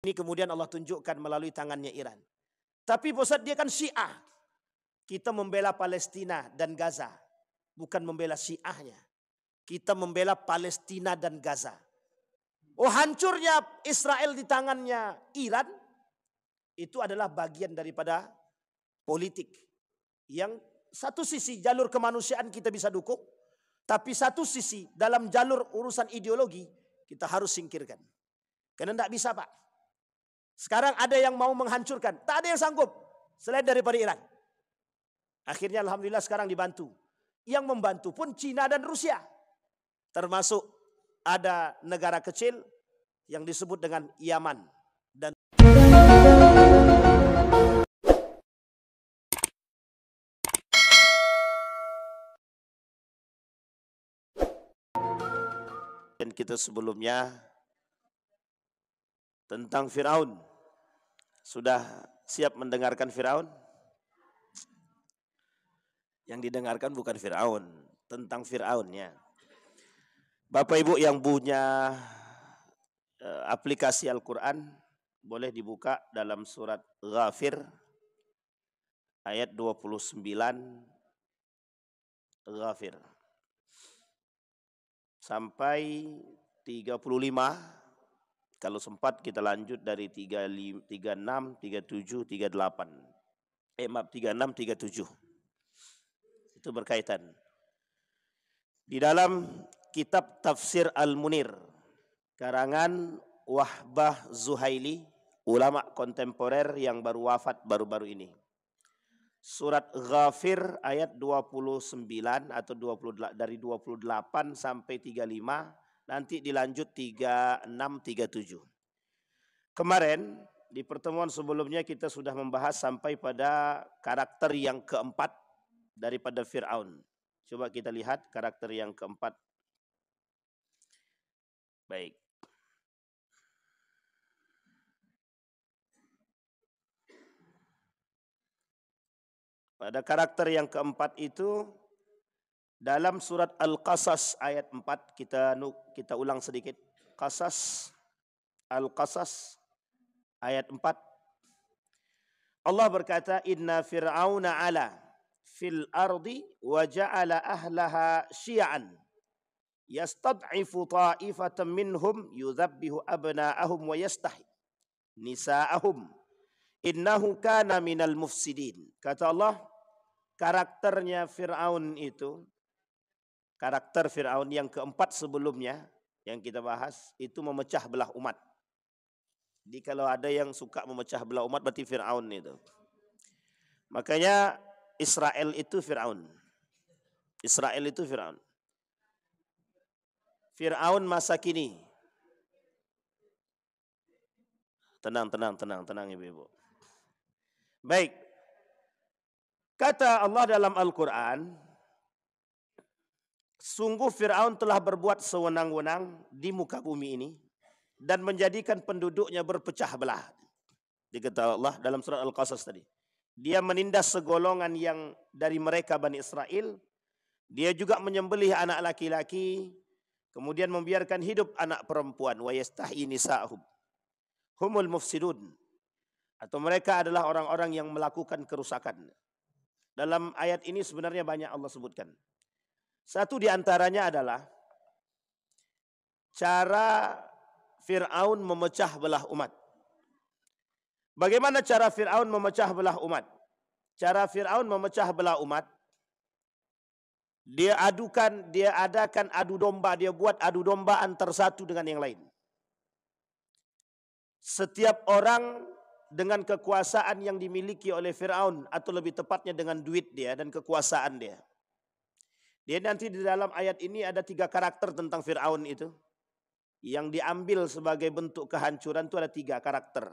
Ini kemudian Allah tunjukkan melalui tangannya Iran. Tapi Ustaz, dia kan Syiah. Kita membela Palestina dan Gaza, bukan membela Syiahnya. Kita membela Palestina dan Gaza. Oh, hancurnya Israel di tangannya Iran itu adalah bagian daripada politik. Yang satu sisi jalur kemanusiaan kita bisa dukung, tapi satu sisi dalam jalur urusan ideologi kita harus singkirkan. Karena tidak bisa, Pak. Sekarang ada yang mau menghancurkan, tak ada yang sanggup selain daripada Iran. Akhirnya alhamdulillah sekarang dibantu. Yang membantu pun Cina dan Rusia. Termasuk ada negara kecil yang disebut dengan Yaman. Dan kita sebelumnya tentang Firaun. Sudah siap mendengarkan Firaun? Yang didengarkan bukan Firaun, tentang Firaunnya. Bapak Ibu yang punya aplikasi Al-Quran, boleh dibuka dalam surat Ghafir ayat 29. Ghafir sampai 35. Kalau sempat kita lanjut dari 36, 37, 38. Maaf, 36, 37. Itu berkaitan. Di dalam kitab Tafsir Al-Munir, karangan Wahbah Zuhaili, ulama kontemporer yang baru wafat baru-baru ini. Surat Ghafir ayat 29 atau 28, dari 28 sampai 35, nanti dilanjut 36, 37. Kemarin di pertemuan sebelumnya kita sudah membahas sampai pada karakter yang keempat daripada Fir'aun. Coba kita lihat karakter yang keempat. Baik. Pada karakter yang keempat itu dalam surat Al-Qasas ayat 4, kita ulang sedikit. Al-Qasas ayat 4. Allah berkata, "Inna fir'auna 'ala fil ardi wa ja'ala ahlaha syi'an yastad'ifu ta'ifatan minhum yudhabbihu abna'ahum wa yastahi nisa'ahum innahu kana minal mufsidin." Kata Allah, karakternya Fir'aun itu, karakter Fir'aun yang keempat sebelumnya yang kita bahas, itu memecah belah umat. Jadi kalau ada yang suka memecah belah umat berarti Fir'aun itu. Makanya Israel itu Fir'aun. Israel itu Fir'aun. Fir'aun masa kini. Tenang ibu-ibu. Baik. Kata Allah dalam Al-Quran, sungguh Fir'aun telah berbuat sewenang-wenang di muka bumi ini dan menjadikan penduduknya berpecah belah. Dikata Allah dalam surat Al-Qasas tadi. Dia menindas segolongan yang dari mereka Bani Israel. Dia juga menyembelih anak laki-laki, kemudian membiarkan hidup anak perempuan. Wa yastahi nisa'ahum humul mufsidun. Atau mereka adalah orang-orang yang melakukan kerusakan. Dalam ayat ini sebenarnya banyak Allah sebutkan. Satu di antaranya adalah cara Fir'aun memecah belah umat. Bagaimana cara Fir'aun memecah belah umat? Cara Fir'aun memecah belah umat, dia adakan adu domba, dia buat adu domba antar satu dengan yang lain. Setiap orang dengan kekuasaan yang dimiliki oleh Fir'aun, atau lebih tepatnya dengan duit dia dan kekuasaan dia. Dia nanti di dalam ayat ini ada 3 karakter tentang Fir'aun itu. Yang diambil sebagai bentuk kehancuran itu ada 3 karakter.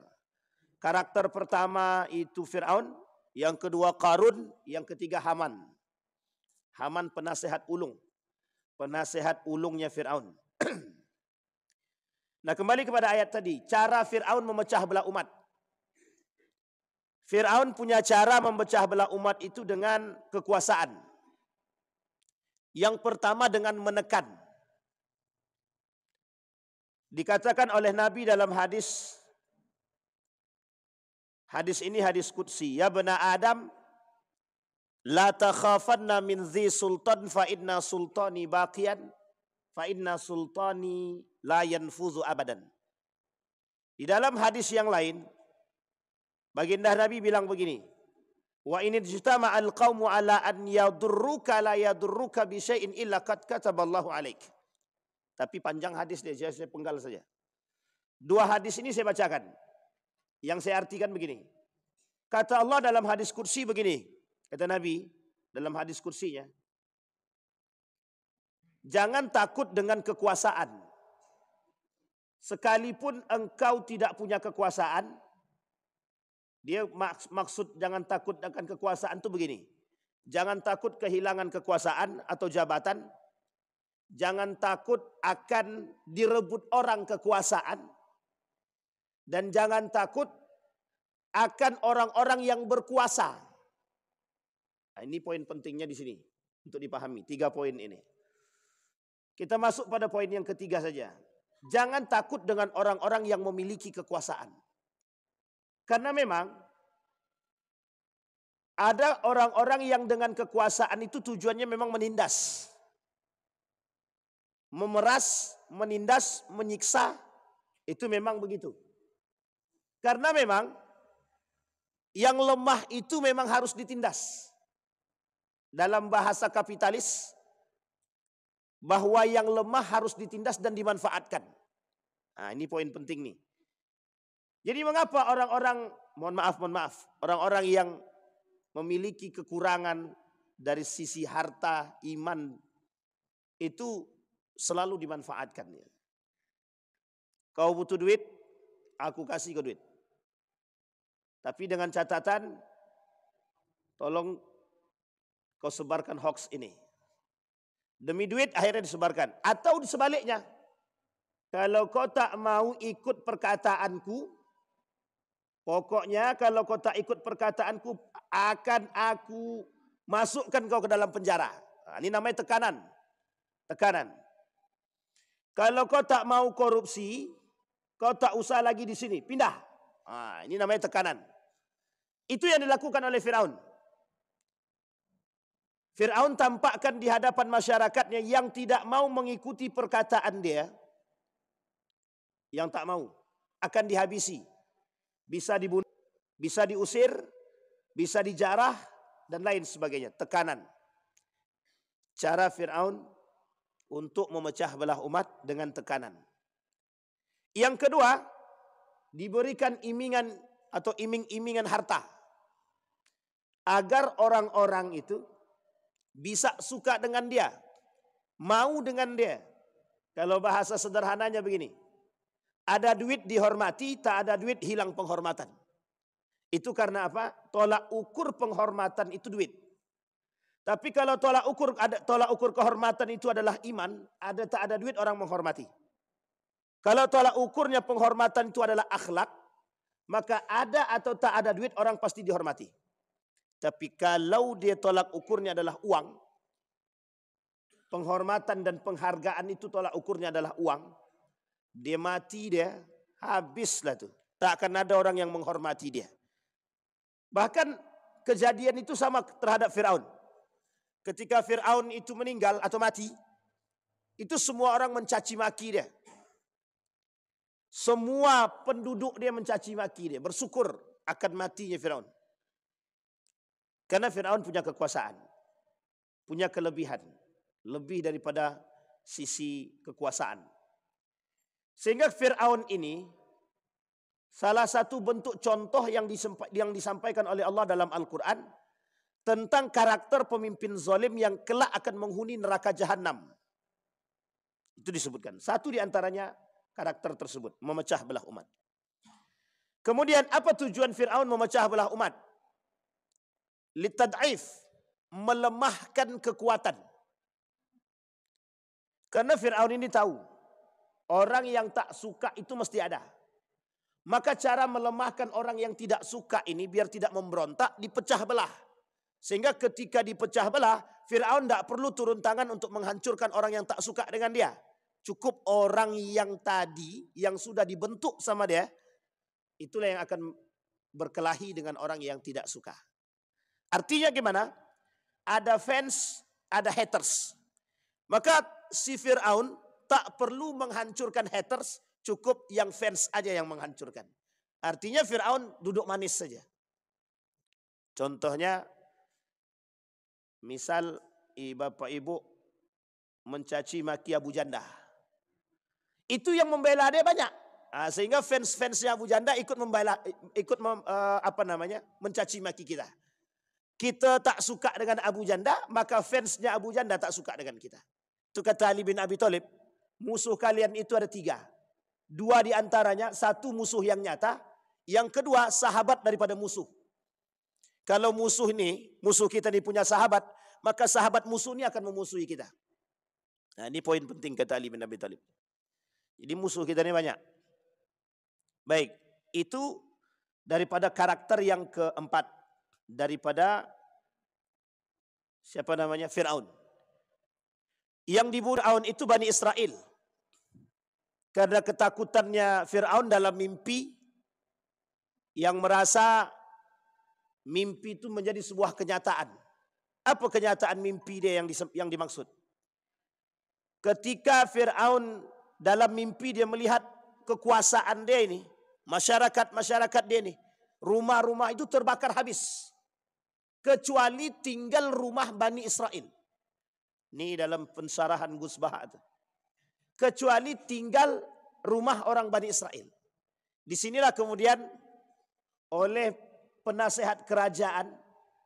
Karakter pertama itu Fir'aun, yang kedua Qarun, yang ketiga Haman. Haman penasehat ulung. Penasehat ulungnya Fir'aun. Nah, kembali kepada ayat tadi, cara Fir'aun memecah belah umat. Fir'aun punya cara memecah belah umat itu dengan kekuasaan. Yang pertama dengan menekan. Dikatakan oleh Nabi dalam hadis Hadis ini hadis qudsi. Ya bena Adam, la takhafanna min dhi sultan fa inna sultani baqiyan fa inna sultani la yanfuzu abadan. Di dalam hadis yang lain, baginda Nabi bilang begini, wa in ijtama'al qaumu ala an yadurruka la yadurruka bi syai'in illa qad kataballahu alaik. Tapi panjang hadis dia, saya penggal saja. Dua hadis ini saya bacakan. Yang saya artikan begini. Kata Allah dalam hadis kursi begini. Kata Nabi dalam hadis kursinya. Jangan takut dengan kekuasaan. Sekalipun engkau tidak punya kekuasaan. Dia maksud jangan takut akan kekuasaan itu begini. Jangan takut kehilangan kekuasaan atau jabatan. Jangan takut akan direbut orang kekuasaan. Dan jangan takut akan orang-orang yang berkuasa. Nah, ini poin pentingnya di sini untuk dipahami. 3 poin ini. Kita masuk pada poin yang ketiga saja. Jangan takut dengan orang-orang yang memiliki kekuasaan. Karena memang ada orang-orang yang dengan kekuasaan itu tujuannya memang menindas. Memeras, menindas, menyiksa. Itu memang begitu. Karena memang yang lemah itu memang harus ditindas. Dalam bahasa kapitalis, bahwa yang lemah harus ditindas dan dimanfaatkan. Nah, ini poin penting nih. Jadi mengapa orang-orang, mohon maaf, orang-orang yang memiliki kekurangan dari sisi harta, iman, itu selalu dimanfaatkan. Kau butuh duit, aku kasih kau duit. Tapi dengan catatan, tolong kau sebarkan hoax ini. Demi duit akhirnya disebarkan. Atau sebaliknya, kalau kau tak mau ikut perkataanku, pokoknya kalau kau tak ikut perkataanku, akan aku masukkan kau ke dalam penjara. Nah, ini namanya tekanan. Tekanan. Kalau kau tak mau korupsi, kau tak usah lagi di sini, pindah. Nah, ini namanya tekanan. Itu yang dilakukan oleh Firaun. Firaun tampakkan di hadapan masyarakatnya yang tidak mau mengikuti perkataan dia, yang tak mau, akan dihabisi. Bisa dibunuh, bisa diusir, bisa dijarah, dan lain sebagainya. Tekanan. Cara Firaun untuk memecah belah umat dengan tekanan. Yang kedua, diberikan imingan atau iming-imingan harta. Agar orang-orang itu bisa suka dengan dia. Mau dengan dia. Kalau bahasa sederhananya begini. Ada duit dihormati, tak ada duit hilang penghormatan. Itu karena apa? Tolak ukur penghormatan itu duit. Tapi kalau tolak ukur kehormatan itu adalah iman, ada tak ada duit orang menghormati. Kalau tolak ukurnya penghormatan itu adalah akhlak, maka ada atau tak ada duit orang pasti dihormati. Tapi kalau dia tolak ukurnya adalah uang, penghormatan dan penghargaan itu tolak ukurnya adalah uang, dia mati dia, habislah tuh. Tak akan ada orang yang menghormati dia. Bahkan kejadian itu sama terhadap Firaun. Ketika Firaun itu meninggal atau mati, itu semua orang mencaci maki dia. Semua penduduk dia mencaci maki dia, bersyukur akan matinya Firaun. Karena Firaun punya kekuasaan, punya kelebihan, lebih daripada sisi kekuasaan. Sehingga Firaun ini salah satu bentuk contoh yang disampaikan oleh Allah dalam Al-Quran tentang karakter pemimpin zalim yang kelak akan menghuni neraka jahanam. Itu disebutkan. Satu di antaranya karakter tersebut, memecah belah umat. Kemudian apa tujuan Firaun memecah belah umat? Litad'if, melemahkan kekuatan. Karena Firaun ini tahu, orang yang tak suka itu mesti ada. Maka cara melemahkan orang yang tidak suka ini biar tidak memberontak, dipecah belah. Sehingga ketika dipecah belah, Firaun tidak perlu turun tangan untuk menghancurkan orang yang tak suka dengan dia. Cukup orang yang tadi, yang sudah dibentuk sama dia, itulah yang akan berkelahi dengan orang yang tidak suka. Artinya gimana? Ada fans, ada haters. Maka si Fir'aun tak perlu menghancurkan haters, cukup yang fans aja yang menghancurkan. Artinya Fir'aun duduk manis saja. Contohnya, misal bapak ibu mencaci maki Abu Janda. Itu yang membela dia banyak. Sehingga fans-fansnya Abu Janda ikut membela, mencaci maki kita. Kita tak suka dengan Abu Janda, maka fansnya Abu Janda tak suka dengan kita. Itu kata Ali bin Abi Thalib, musuh kalian itu ada 3. 2 di antaranya, 1 musuh yang nyata, yang kedua sahabat daripada musuh. Kalau musuh kita ini punya sahabat, maka sahabat musuh ini akan memusuhi kita. Nah, ini poin penting kata Ali bin Abi Thalib. Jadi musuh kita ini banyak. Baik, itu daripada karakter yang keempat. Daripada Fir'aun. Yang dibunuh Fir'aun itu Bani Israel. Karena ketakutannya Fir'aun dalam mimpi, yang merasa mimpi itu menjadi sebuah kenyataan. Apa kenyataan mimpi dia yang dimaksud? Ketika Fir'aun dalam mimpi dia melihat kekuasaan dia ini, masyarakat dia ini, rumah-rumah itu terbakar habis. Kecuali tinggal rumah Bani Israel. Ini dalam pensarahan Gus Baha. Kecuali tinggal rumah orang Bani Israel. Disinilah kemudian oleh penasehat kerajaan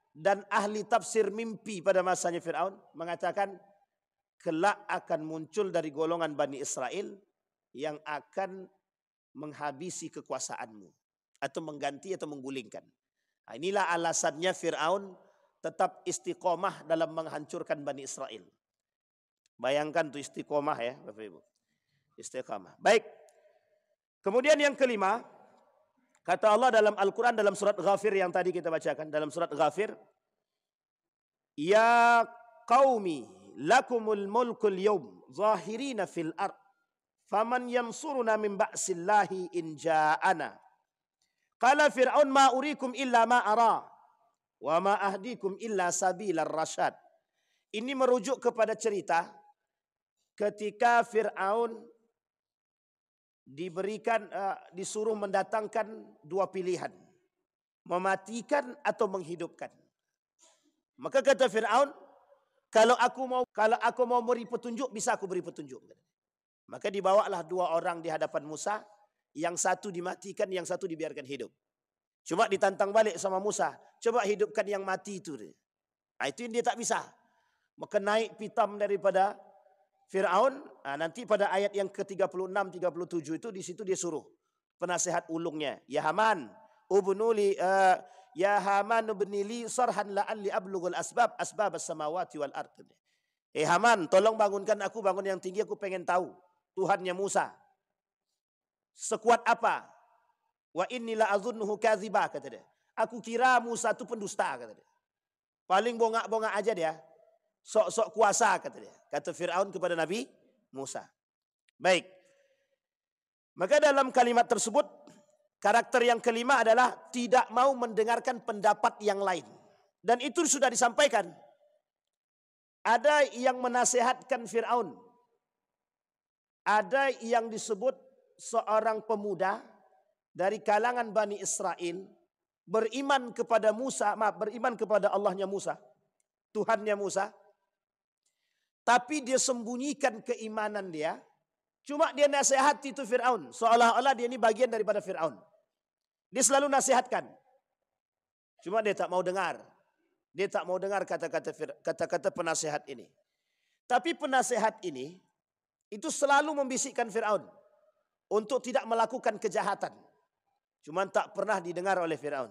dan ahli tafsir mimpi pada masanya Fir'aun mengatakan, kelak akan muncul dari golongan Bani Israel yang akan menghabisi kekuasaanmu. Atau mengganti atau menggulingkan. Nah, inilah alasannya Fir'aun tetap istiqomah dalam menghancurkan Bani Israel. Bayangkan tuh istiqomah ya Bapak Ibu. Istiqomah. Baik. Kemudian yang kelima, kata Allah dalam Al-Quran dalam surat Ghafir yang tadi kita bacakan. Dalam surat Ghafir. Ya qaumi lakumul mulkul yawm zahirina fil ard. Faman yansuruna min ba'sillahi in ja'ana. Qala Fir'aun ma urikum illa ma ara. Wa ma ahdikum illa sabilar rasyad. Ini merujuk kepada cerita ketika Fir'aun disuruh mendatangkan 2 pilihan. Mematikan atau menghidupkan. Maka kata Fir'aun, kalau aku mau beri petunjuk, bisa aku beri petunjuk. Maka dibawalah 2 orang di hadapan Musa. Yang satu dimatikan, yang satu dibiarkan hidup. Cuma ditantang balik sama Musa. Coba hidupkan yang mati itu. Nah, itu yang dia tak bisa. Maka naik pitam daripada Fir'aun. Nah, nanti pada ayat yang ke-36, 37 itu di situ dia suruh penasehat ulungnya. Ya Haman, ubnili sarhan la'alli ablughul asbab as-samawati wal ard. Haman, tolong bangunkan aku, bangun yang tinggi, aku pengen tahu Tuhannya Musa. Sekuat apa? Wa inni la azunnuhu kadzibah, kata dia. Aku kira Musa itu pendusta, kata dia. Paling bongak-bongak aja dia. Sok-sok kuasa, kata dia. Kata Fir'aun kepada Nabi Musa. Baik. Maka dalam kalimat tersebut, karakter yang kelima adalah tidak mau mendengarkan pendapat yang lain. Dan itu sudah disampaikan. Ada yang menasehatkan Fir'aun. Ada yang disebut seorang pemuda dari kalangan Bani Israel beriman kepada Allahnya Musa, Tuhannya Musa. Tapi dia sembunyikan keimanan dia. Cuma dia nasihati itu Fir'aun. Seolah-olah dia ini bagian daripada Fir'aun. Dia selalu nasihatkan. Cuma dia tak mau dengar. Dia tak mau dengar kata-kata penasihat ini. Tapi penasihat ini itu selalu membisikkan Fir'aun untuk tidak melakukan kejahatan. Cuma tak pernah didengar oleh Fir'aun.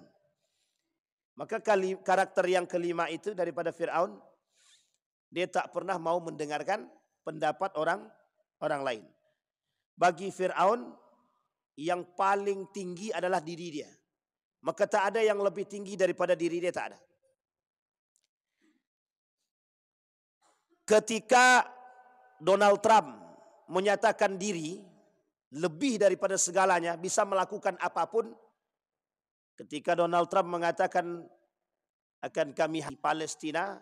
Maka karakter yang kelima itu daripada Fir'aun, dia tak pernah mau mendengarkan pendapat orang lain. Bagi Fir'aun, yang paling tinggi adalah diri dia. Maka tak ada yang lebih tinggi daripada diri dia, tak ada. Ketika Donald Trump menyatakan diri lebih daripada segalanya, bisa melakukan apapun, Ketika Donald Trump mengatakan akan kami di Palestina,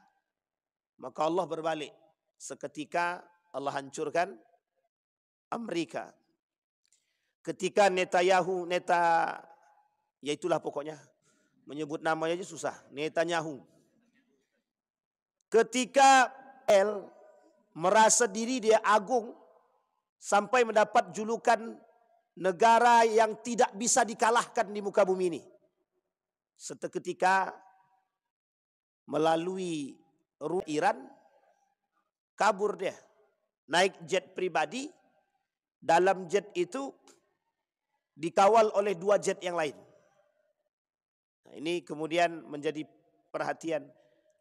maka Allah berbalik. Seketika Allah hancurkan Amerika. Ketika Netanyahu, ya itulah pokoknya, menyebut namanya aja susah, Netanyahu. Ketika El merasa diri dia agung sampai mendapat julukan negara yang tidak bisa dikalahkan di muka bumi ini. Seketika melalui Iran kabur dia, naik jet pribadi, dalam jet itu dikawal oleh 2 jet yang lain. Nah, ini kemudian menjadi perhatian.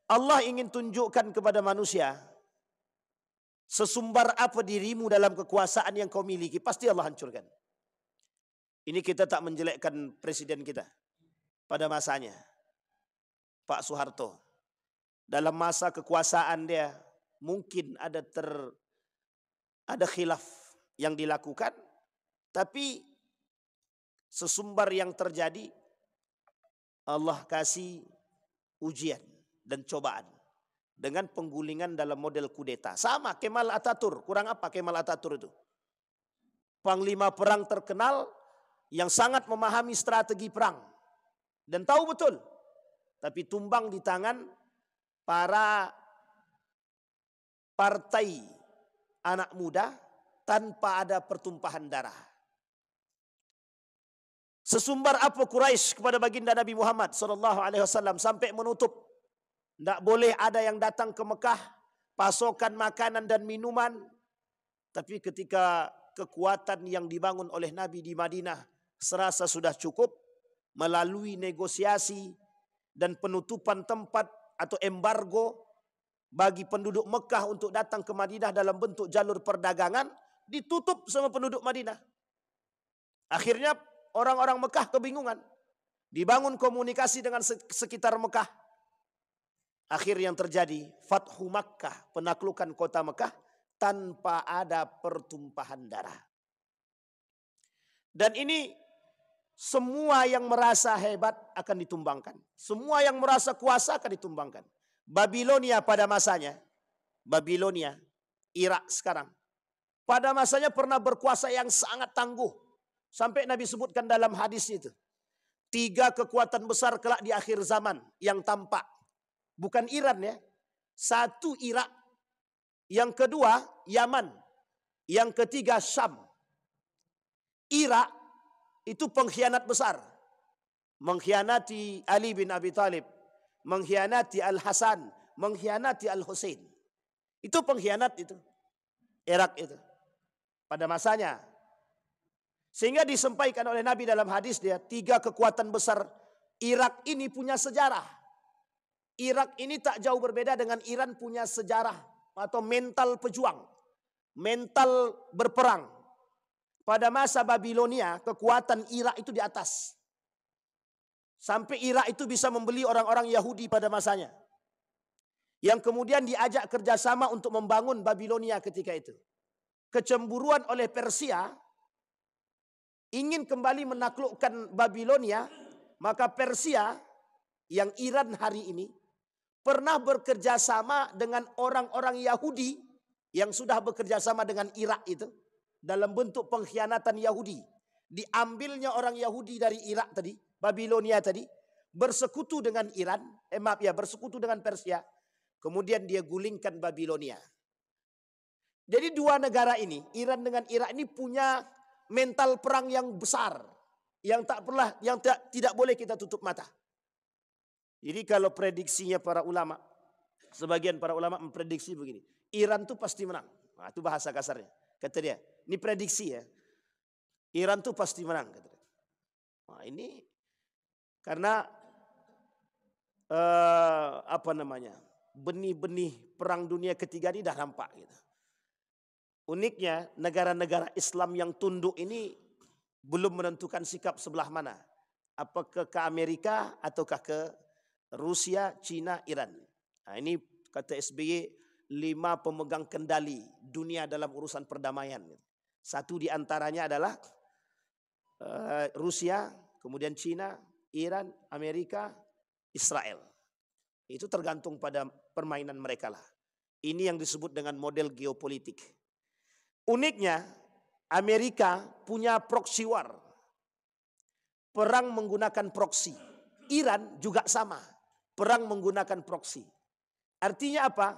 Allah ingin tunjukkan kepada manusia, sesumbar apa dirimu dalam kekuasaan yang kau miliki, pasti Allah hancurkan. Ini kita tak menjelekkan presiden kita pada masanya, Pak Soeharto. Dalam masa kekuasaan dia mungkin ada khilaf yang dilakukan, tapi sesumbar yang terjadi Allah kasih ujian dan cobaan dengan penggulingan dalam model kudeta. Sama Kemal Atatürk, kurang apa Kemal Atatürk itu? Panglima perang terkenal yang sangat memahami strategi perang dan tahu betul, tapi tumbang di tangan para partai anak muda tanpa ada pertumpahan darah. Sesumbar apa Quraisy kepada baginda Nabi Muhammad SAW sampai menutup, tidak boleh ada yang datang ke Mekah, pasokan makanan dan minuman. Tapi ketika kekuatan yang dibangun oleh Nabi di Madinah serasa sudah cukup, melalui negosiasi dan penutupan tempat atau embargo bagi penduduk Mekah untuk datang ke Madinah dalam bentuk jalur perdagangan, ditutup sama penduduk Madinah. Akhirnya orang-orang Mekah kebingungan. Dibangun komunikasi dengan sekitar Mekah. Akhir yang terjadi, Fathu Makkah, penaklukan kota Mekah tanpa ada pertumpahan darah. Dan ini semua yang merasa hebat akan ditumbangkan. Semua yang merasa kuasa akan ditumbangkan. Babilonia pada masanya, Babilonia, Irak sekarang, pada masanya pernah berkuasa yang sangat tangguh. Sampai Nabi sebutkan dalam hadis itu, 3 kekuatan besar kelak di akhir zaman yang tampak. Bukan Iran ya. 1 Irak. Yang kedua Yaman. Yang ketiga Syam. Irak itu pengkhianat besar. Mengkhianati Ali bin Abi Thalib. Mengkhianati Al-Hasan. Mengkhianati Al-Husain. Itu pengkhianat itu. Irak itu. Pada masanya. Sehingga disampaikan oleh Nabi dalam hadis dia, 3 kekuatan besar Irak ini punya sejarah. Irak ini tak jauh berbeda dengan Iran punya sejarah atau mental pejuang. Mental berperang. Pada masa Babilonia, kekuatan Irak itu di atas. Sampai Irak itu bisa membeli orang-orang Yahudi pada masanya. Yang kemudian diajak kerjasama untuk membangun Babilonia ketika itu. Kecemburuan oleh Persia, ingin kembali menaklukkan Babilonia, maka Persia yang Iran hari ini pernah bekerja sama dengan orang-orang Yahudi yang sudah bekerja sama dengan Irak itu dalam bentuk pengkhianatan Yahudi. Diambilnya orang Yahudi dari Irak tadi, Babilonia tadi, bersekutu dengan bersekutu dengan Persia. Kemudian dia gulingkan Babilonia. Jadi 2 negara ini, Iran dengan Irak ini punya mental perang yang besar, yang tidak boleh kita tutup mata. Jadi kalau prediksinya para ulama, sebagian para ulama memprediksi begini, Iran tuh pasti menang. Nah, itu bahasa kasarnya. Kata dia, ini prediksi ya. Iran tuh pasti menang. Kata dia. Nah, ini karena benih-benih perang dunia ketiga ini dah nampak gitu. Uniknya negara-negara Islam yang tunduk ini belum menentukan sikap sebelah mana. Apakah ke Amerika ataukah ke Rusia, Cina, Iran. Nah, ini kata SBY 5 pemegang kendali dunia dalam urusan perdamaian. 1 di antaranya adalah Rusia, kemudian Cina, Iran, Amerika, Israel. Itu tergantung pada permainan mereka lah. Ini yang disebut dengan model geopolitik. Uniknya, Amerika punya proxy war. Perang menggunakan proxy. Iran juga sama. Perang menggunakan proxy. Artinya apa?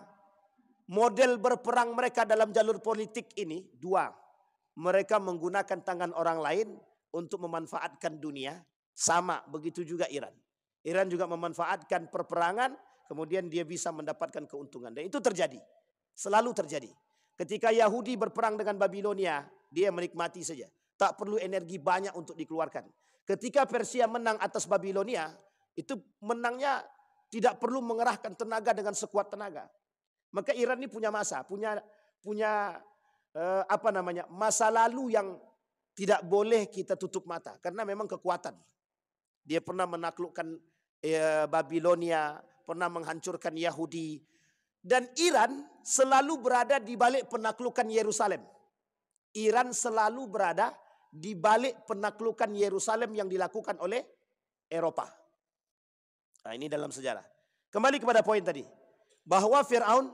Model berperang mereka dalam jalur politik ini dua. Mereka menggunakan tangan orang lain untuk memanfaatkan dunia. Sama, begitu juga Iran. Iran juga memanfaatkan perperangan, kemudian dia bisa mendapatkan keuntungan. Dan itu terjadi. Selalu terjadi. Ketika Yahudi berperang dengan Babilonia, dia menikmati saja. Tak perlu energi banyak untuk dikeluarkan. Ketika Persia menang atas Babilonia, itu menangnya tidak perlu mengerahkan tenaga dengan sekuat tenaga. Maka Iran ini punya masa lalu yang tidak boleh kita tutup mata. Karena memang kekuatan. Dia pernah menaklukkan Babilonia, pernah menghancurkan Yahudi. Dan Iran selalu berada di balik penaklukan Yerusalem. Iran selalu berada di balik penaklukan Yerusalem yang dilakukan oleh Eropa. Nah, ini dalam sejarah. Kembali kepada poin tadi. Bahwa Fir'aun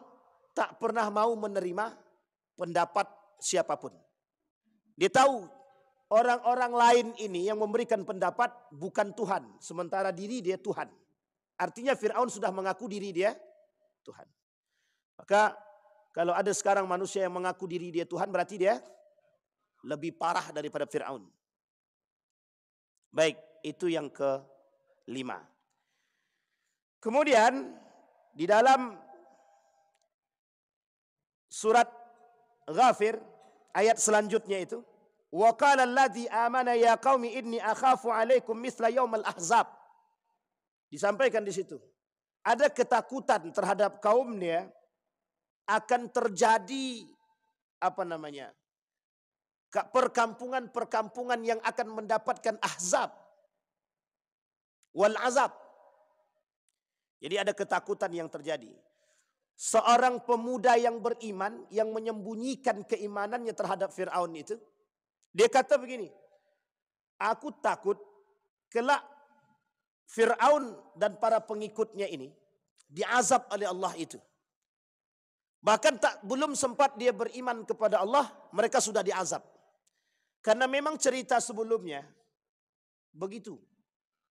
tak pernah mau menerima pendapat siapapun. Dia tahu orang-orang lain ini yang memberikan pendapat bukan Tuhan. Sementara diri dia Tuhan. Artinya Fir'aun sudah mengaku diri dia Tuhan. Maka kalau ada sekarang manusia yang mengaku diri dia Tuhan, berarti dia lebih parah daripada Fir'aun. Baik, itu yang kelima. Kemudian di dalam surat Ghafir ayat selanjutnya itu, wa qala alladzi amana ya qaumi inni akhafu alaikum mithla yaumal ahzab. Disampaikan di situ. Ada ketakutan terhadap kaumnya akan terjadi perkampungan-perkampungan yang akan mendapatkan ahzab wal azab. Jadi ada ketakutan yang terjadi. Seorang pemuda yang beriman, yang menyembunyikan keimanannya terhadap Fir'aun itu, dia kata begini, aku takut kelak Fir'aun dan para pengikutnya ini diazab oleh Allah itu. Bahkan belum sempat dia beriman kepada Allah, mereka sudah diazab. Karena memang cerita sebelumnya begitu.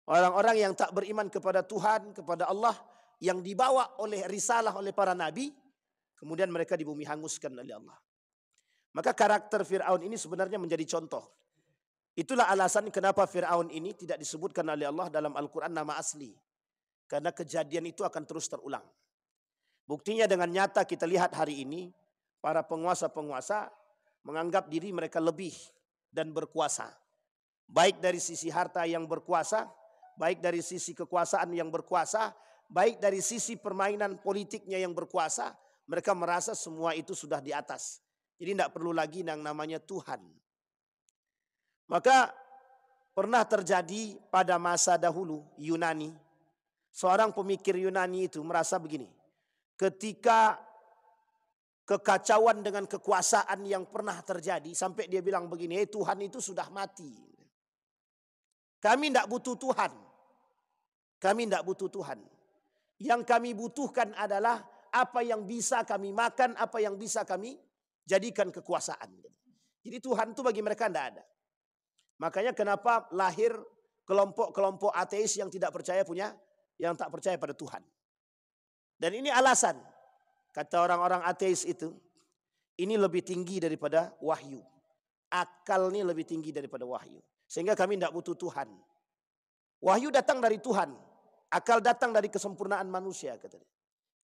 Orang-orang yang tak beriman kepada Tuhan, kepada Allah, yang dibawa oleh risalah oleh para nabi, kemudian mereka di bumi hanguskan oleh Allah. Maka karakter Fir'aun ini sebenarnya menjadi contoh. Itulah alasan kenapa Fir'aun ini tidak disebutkan oleh Allah dalam Al-Quran nama asli. Karena kejadian itu akan terus terulang. Buktinya dengan nyata kita lihat hari ini, para penguasa-penguasa menganggap diri mereka lebih dan berkuasa. Baik dari sisi harta yang berkuasa, baik dari sisi kekuasaan yang berkuasa, baik dari sisi permainan politiknya yang berkuasa, mereka merasa semua itu sudah di atas. Jadi tidak perlu lagi yang namanya Tuhan. Maka pernah terjadi pada masa dahulu Yunani, seorang pemikir Yunani itu merasa begini, ketika kekacauan dengan kekuasaan yang pernah terjadi, sampai dia bilang begini, Tuhan itu sudah mati. Kami tidak butuh Tuhan. Kami tidak butuh Tuhan. Yang kami butuhkan adalah apa yang bisa kami makan, apa yang bisa kami jadikan kekuasaan. Jadi Tuhan itu bagi mereka tidak ada. Makanya kenapa lahir kelompok-kelompok ateis yang tidak percaya yang tak percaya pada Tuhan. Dan ini alasan, kata orang-orang ateis itu, ini lebih tinggi daripada wahyu. Akal ini lebih tinggi daripada wahyu. Sehingga kami tidak butuh Tuhan. Wahyu datang dari Tuhan. Akal datang dari kesempurnaan manusia. Katanya.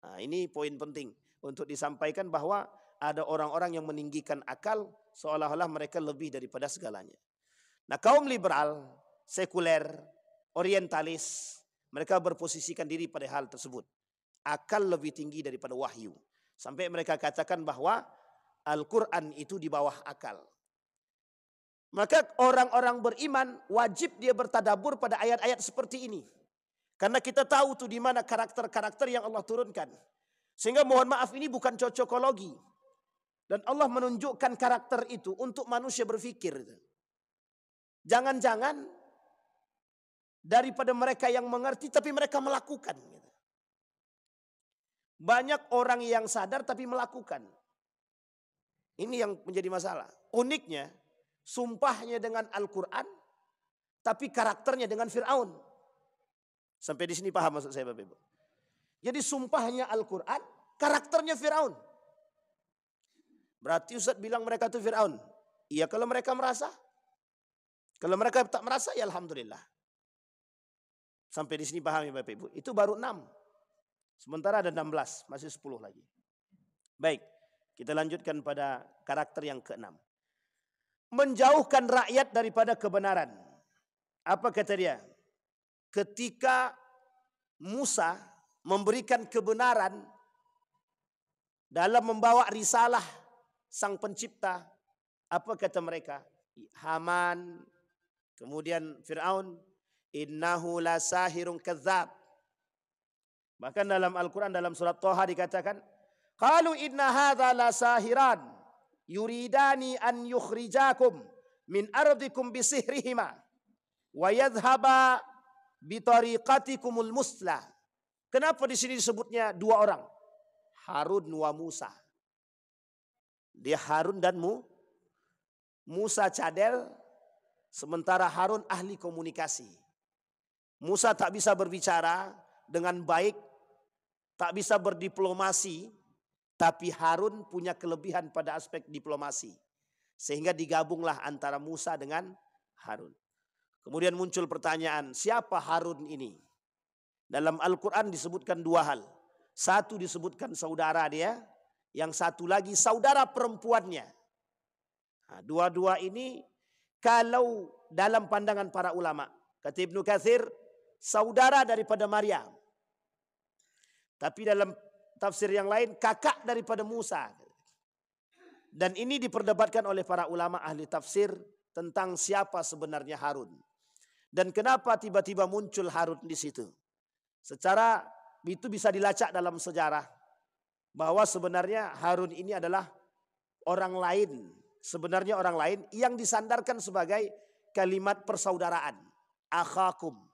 Nah, ini poin penting untuk disampaikan bahwa ada orang-orang yang meninggikan akal seolah-olah mereka lebih daripada segalanya. Nah, kaum liberal, sekuler, orientalis, mereka berposisikan diri pada hal tersebut. Akal lebih tinggi daripada wahyu. Sampai mereka katakan bahwa Al-Quran itu di bawah akal. Maka orang-orang beriman wajib dia bertadabur pada ayat-ayat seperti ini. Karena kita tahu tuh di mana karakter-karakter yang Allah turunkan. Sehingga mohon maaf ini bukan cocokologi. Dan Allah menunjukkan karakter itu untuk manusia berpikir. Jangan-jangan daripada mereka yang mengerti tapi mereka melakukan. Banyak orang yang sadar tapi melakukan. Ini yang menjadi masalah. Uniknya, sumpahnya dengan Al-Quran, tapi karakternya dengan Fir'aun. Sampai di sini paham maksud saya Bapak Ibu. Jadi sumpahnya Al-Quran, karakternya Fir'aun. Berarti Ustaz bilang mereka itu Fir'aun. Iya kalau mereka merasa. Kalau mereka tak merasa ya Alhamdulillah. Sampai di sini paham ya Bapak Ibu. Itu baru 6. Sementara ada 16, masih 10 lagi. Baik, kita lanjutkan pada karakter yang ke-6. Menjauhkan rakyat daripada kebenaran. Apa kata dia? Ketika Musa memberikan kebenaran dalam membawa risalah sang pencipta, apa kata mereka? Haman, kemudian Fir'aun, innahu lasahirun kadzab. Bahkan dalam Al-Quran dalam surat Thaha dikatakan, qalu inna hadza lasahiran yuridani an yukhrijakum min ardikum bisihrihima wa yadhhaba bitariqatikumul muslah. Kenapa di sini disebutnya dua orang? Harun wa Musa. Dia Harun dan Musa cadel, sementara Harun ahli komunikasi. Musa tak bisa berbicara dengan baik, tak bisa berdiplomasi, tapi Harun punya kelebihan pada aspek diplomasi. Sehingga digabunglah antara Musa dengan Harun. Kemudian muncul pertanyaan, siapa Harun ini? Dalam Al-Quran disebutkan dua hal. Satu disebutkan saudara dia, yang satu lagi saudara perempuannya. Nah, dua-dua ini kalau dalam pandangan para ulama, kata Ibnu Katsir, saudara daripada Maryam. Tapi dalam tafsir yang lain, kakak daripada Musa. Dan ini diperdebatkan oleh para ulama ahli tafsir tentang siapa sebenarnya Harun. Dan kenapa tiba-tiba muncul Harun di situ. Secara itu bisa dilacak dalam sejarah. Bahwa sebenarnya Harun ini adalah orang lain. Sebenarnya orang lain yang disandarkan sebagai kalimat persaudaraan. Akhakum.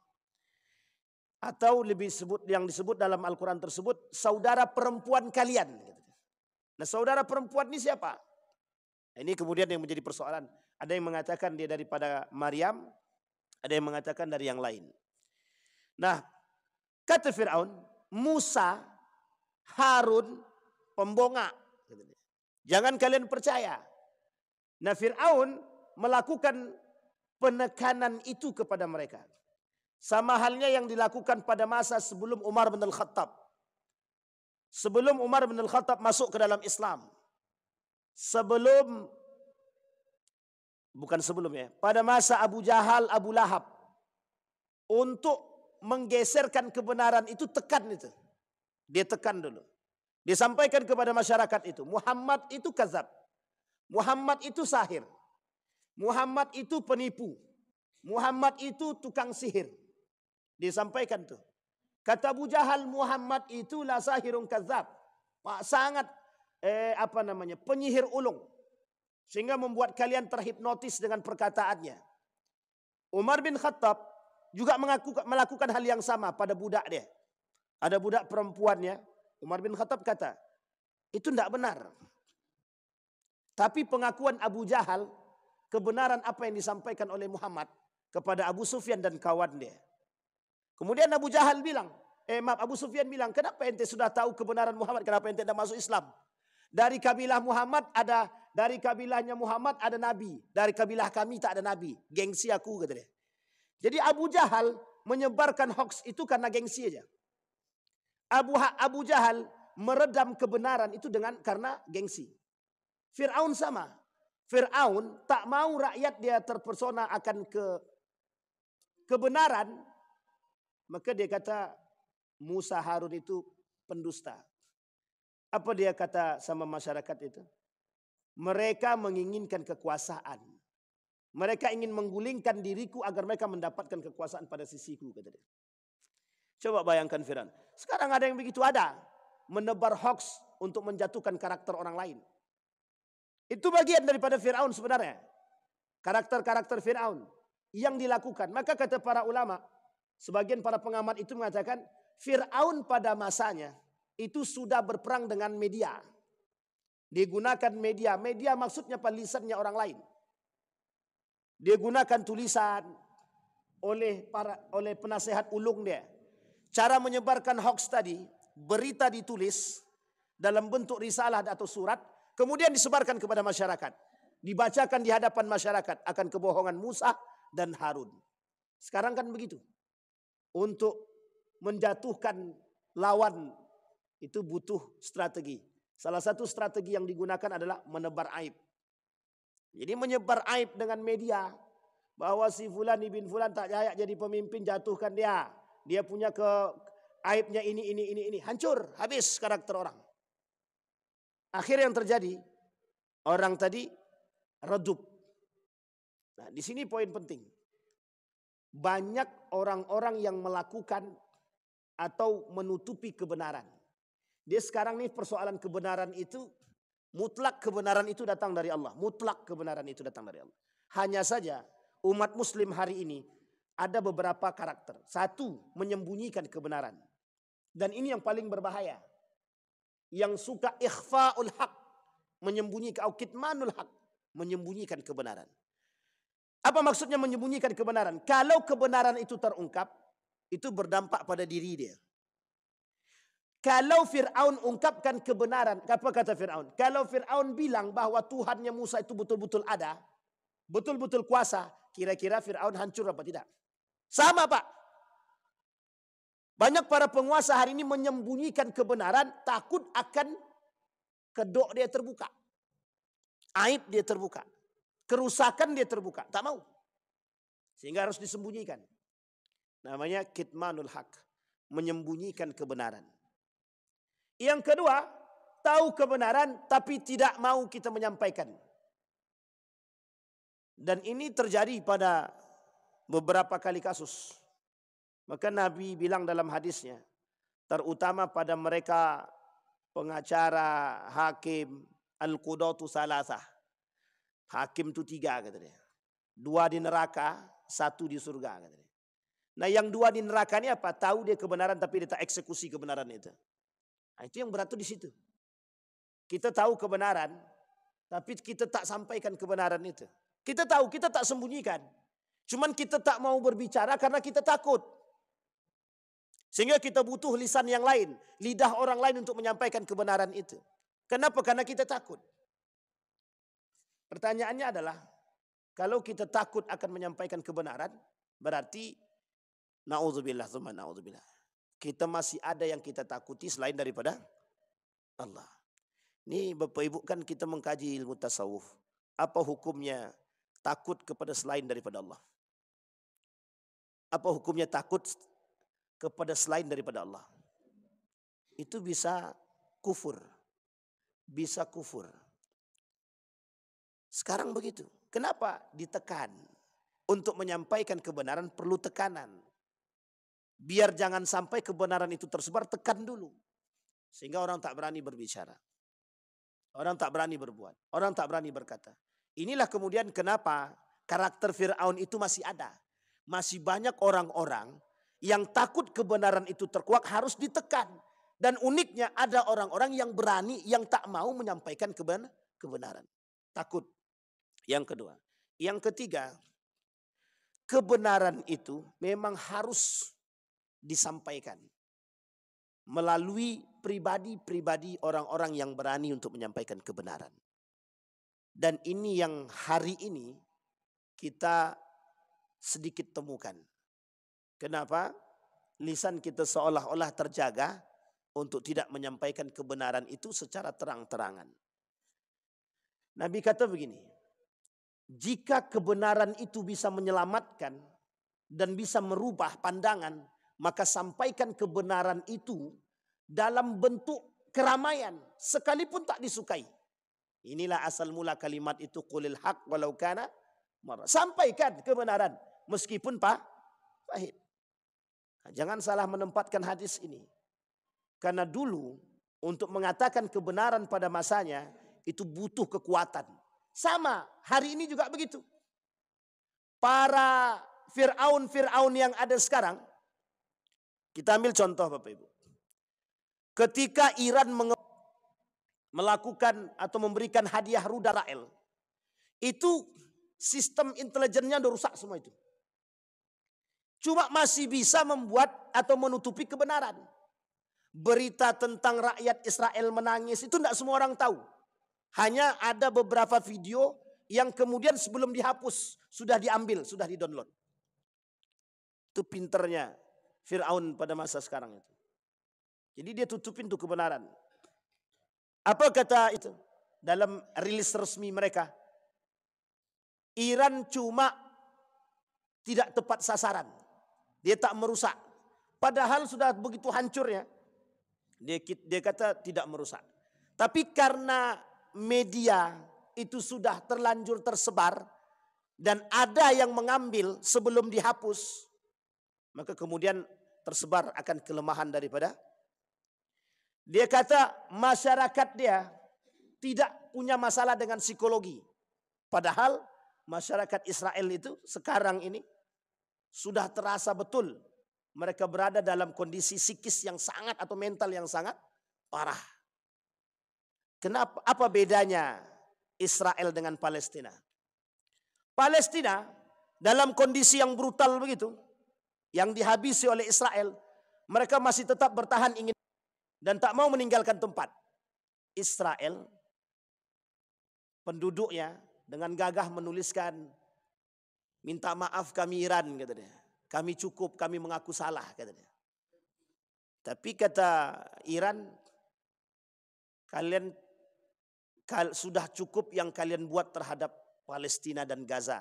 Atau lebih yang disebut dalam Al-Quran tersebut, saudara perempuan kalian. Nah saudara perempuan ini siapa? Ini kemudian yang menjadi persoalan. Ada yang mengatakan dia daripada Maryam, ada yang mengatakan dari yang lain. Nah, kata Fir'aun, Musa, Harun, pembongak. Jangan kalian percaya. Nah Fir'aun melakukan penekanan itu kepada mereka. Sama halnya yang dilakukan pada masa sebelum Umar bin Al-Khattab. Sebelum Umar bin Al-Khattab masuk ke dalam Islam. Pada masa Abu Jahal, Abu Lahab. Untuk menggeserkan kebenaran itu tekan itu. Dia tekan dulu. Dia sampaikan kepada masyarakat itu. Muhammad itu kadzab. Muhammad itu sahir. Muhammad itu penipu. Muhammad itu tukang sihir. Disampaikan tuh. Kata Abu Jahal, Muhammad itu la sahirun kadzab. Sangat penyihir ulung. Sehingga membuat kalian terhipnotis dengan perkataannya. Umar bin Khattab juga melakukan hal yang sama pada budak dia. Ada budak perempuannya. Umar bin Khattab kata, itu tidak benar. Tapi pengakuan Abu Jahal, kebenaran apa yang disampaikan oleh Muhammad kepada Abu Sufyan dan kawan dia. Kemudian Abu Sufyan bilang, kenapa ente sudah tahu kebenaran Muhammad, kenapa ente tidak masuk Islam? Dari kabilah Muhammad ada, dari kabilahnya Muhammad ada nabi, dari kabilah kami tak ada nabi. Gengsi aku, kata dia. Jadi Abu Jahal menyebarkan hoax itu karena gengsi aja. Abu Jahal meredam kebenaran itu karena gengsi. Fir'aun sama. Fir'aun tak mau rakyat dia terpesona akan kebenaran. Maka dia kata Musa Harun itu pendusta. Apa dia kata sama masyarakat itu? Mereka menginginkan kekuasaan. Mereka ingin menggulingkan diriku agar mereka mendapatkan kekuasaan pada sisiku, kata dia. Coba bayangkan Fir'aun. Sekarang ada yang begitu ada. Menebar hoax untuk menjatuhkan karakter orang lain. Itu bagian daripada Fir'aun sebenarnya. Karakter-karakter Fir'aun yang dilakukan. Maka kata para ulama, Sebagian para pengamat itu mengatakan Fir'aun pada masanya itu sudah berperang dengan media. Dia gunakan media. Media maksudnya lisannya orang lain. Dia gunakan tulisan oleh penasehat ulung dia. Cara menyebarkan hoax tadi, berita ditulis dalam bentuk risalah atau surat, kemudian disebarkan kepada masyarakat. Dibacakan di hadapan masyarakat akan kebohongan Musa dan Harun. Sekarang kan begitu. Untuk menjatuhkan lawan itu butuh strategi. Salah satu strategi yang digunakan adalah menebar aib. Jadi menyebar aib dengan media. Bahwa si Fulan bin Fulan tak layak jadi pemimpin, jatuhkan dia. Dia punya aibnya ini. Hancur, habis karakter orang. Akhirnya yang terjadi, orang tadi redup. Nah, di sini poin penting. Banyak orang-orang yang melakukan atau menutupi kebenaran. Dia sekarang nih persoalan kebenaran itu, mutlak kebenaran itu datang dari Allah. Mutlak kebenaran itu datang dari Allah. Hanya saja umat muslim hari ini ada beberapa karakter. Satu, menyembunyikan kebenaran. Dan ini yang paling berbahaya. Yang suka ikhfa'ul haq, menyembunyikan, kitmanul haq, menyembunyikan kebenaran. Apa maksudnya menyembunyikan kebenaran? Kalau kebenaran itu terungkap, itu berdampak pada diri dia. Kalau Fir'aun ungkapkan kebenaran, apa kata Fir'aun? Kalau Fir'aun bilang bahwa Tuhannya Musa itu betul-betul ada, betul-betul kuasa, kira-kira Fir'aun hancur apa tidak? Sama Pak. Banyak para penguasa hari ini menyembunyikan kebenaran, takut akan kedok dia terbuka. Aib dia terbuka. Kerusakan dia terbuka. Tak mau. Sehingga harus disembunyikan. Namanya kitmanul haq. Menyembunyikan kebenaran. Yang kedua, tahu kebenaran tapi tidak mau kita menyampaikan. Dan ini terjadi pada beberapa kali kasus. Maka Nabi bilang dalam hadisnya, terutama pada mereka pengacara, hakim, al-qudatu salasah. Hakim itu 3 kata dia. 2 di neraka, 1 di surga kata dia. Nah yang 2 di neraka ini apa? Tahu dia kebenaran tapi dia tak eksekusi kebenaran itu. Nah, itu yang berat tuh di situ. Kita tahu kebenaran, tapi kita tak sampaikan kebenaran itu. Kita tahu, kita tak sembunyikan. Cuman kita tak mau berbicara karena kita takut. Sehingga kita butuh lisan yang lain, lidah orang lain untuk menyampaikan kebenaran itu. Kenapa? Karena kita takut. Pertanyaannya adalah, kalau kita takut akan menyampaikan kebenaran, berarti na'udzubillah, tsumma na'udzubillah. Kita masih ada yang kita takuti selain daripada Allah. Ini Bapak Ibu kan kita mengkaji ilmu tasawuf. Apa hukumnya takut kepada selain daripada Allah? Apa hukumnya takut kepada selain daripada Allah? Itu bisa kufur. Bisa kufur. Sekarang begitu. Kenapa ditekan? Untuk menyampaikan kebenaran perlu tekanan. Biar jangan sampai kebenaran itu tersebar, tekan dulu. Sehingga orang tak berani berbicara. Orang tak berani berbuat. Orang tak berani berkata. Inilah kemudian kenapa karakter Fir'aun itu masih ada. Masih banyak orang-orang yang takut kebenaran itu terkuak harus ditekan. Dan uniknya ada orang-orang yang berani, yang tak mau menyampaikan kebenaran. Takut. Yang kedua. Yang ketiga, kebenaran itu memang harus disampaikan melalui pribadi-pribadi orang-orang yang berani untuk menyampaikan kebenaran. Dan ini yang hari ini kita sedikit temukan. Kenapa? Lisan kita seolah-olah terjaga untuk tidak menyampaikan kebenaran itu secara terang-terangan. Nabi kata begini, jika kebenaran itu bisa menyelamatkan dan bisa merubah pandangan, maka sampaikan kebenaran itu dalam bentuk keramaian sekalipun tak disukai. Inilah asal mula kalimat itu, qulil haq walau kana marra. Sampaikan kebenaran meskipun pahit. Jangan salah menempatkan hadis ini. Karena dulu untuk mengatakan kebenaran pada masanya itu butuh kekuatan. Sama, hari ini juga begitu. Para Fir'aun yang ada sekarang Kita ambil contoh Bapak Ibu. Ketika Iran melakukan atau memberikan hadiah rudal Israel, itu sistem intelijennya udah rusak semua itu. Cuma masih bisa membuat atau menutupi kebenaran. Berita tentang rakyat Israel menangis itu tidak semua orang tahu. Hanya ada beberapa video yang kemudian sebelum dihapus sudah diambil, sudah di-download. Itu pinternya Fir'aun pada masa sekarang itu. Jadi dia tutupin tuh kebenaran. Apa kata itu? Dalam rilis resmi mereka. Iran cuma tidak tepat sasaran. Dia tak merusak. Padahal sudah begitu hancurnya. Dia kata tidak merusak. Tapi karena media itu sudah terlanjur tersebar. Dan ada yang mengambil sebelum dihapus. Maka kemudian tersebar akan kelemahan daripada. Dia kata masyarakat dia tidak punya masalah dengan psikologi. Padahal masyarakat Israel itu sekarang ini sudah terasa betul. Mereka berada dalam kondisi psikis yang sangat atau mental yang sangat parah. Kenapa? Apa bedanya Israel dengan Palestina? Palestina dalam kondisi yang brutal begitu, yang dihabisi oleh Israel, mereka masih tetap bertahan ingin dan tak mau meninggalkan tempat. Israel, penduduknya dengan gagah menuliskan, minta maaf kami Iran, kata dia. Kami cukup, kami mengaku salah, kata dia. Tapi kata Iran, kalian sudah cukup yang kalian buat terhadap Palestina dan Gaza.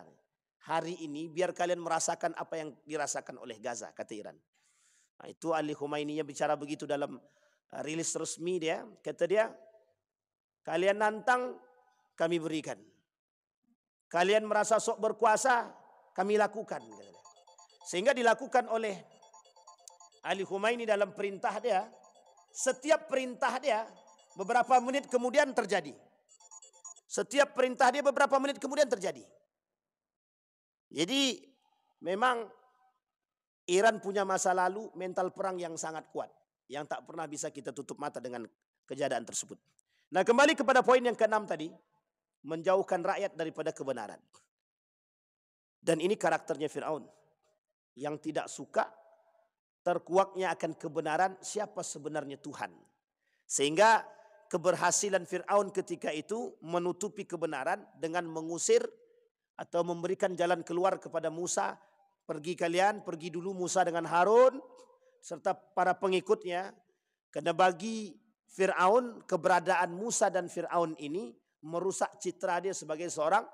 Hari ini biar kalian merasakan apa yang dirasakan oleh Gaza, kata Iran. Nah, itu Ali Khomeini bicara begitu dalam rilis resmi dia. Kata dia, kalian nantang, kami berikan. Kalian merasa sok berkuasa, kami lakukan. Sehingga dilakukan oleh Ali Khomeini dalam perintah dia. Setiap perintah dia beberapa menit kemudian terjadi. Setiap perintah dia beberapa menit kemudian terjadi. Jadi memang Iran punya masa lalu mental perang yang sangat kuat. Yang tak pernah bisa kita tutup mata dengan kejadian tersebut. Nah, kembali kepada poin yang ke-6 tadi. Menjauhkan rakyat daripada kebenaran. Dan ini karakternya Fir'aun. Yang tidak suka terkuaknya akan kebenaran siapa sebenarnya Tuhan. Sehingga keberhasilan Fir'aun ketika itu menutupi kebenaran dengan mengusir atau memberikan jalan keluar kepada Musa. Pergi kalian, pergi dulu Musa dengan Harun serta para pengikutnya. Karena bagi Fir'aun keberadaan Musa dan Fir'aun ini merusak citra dia sebagai seorang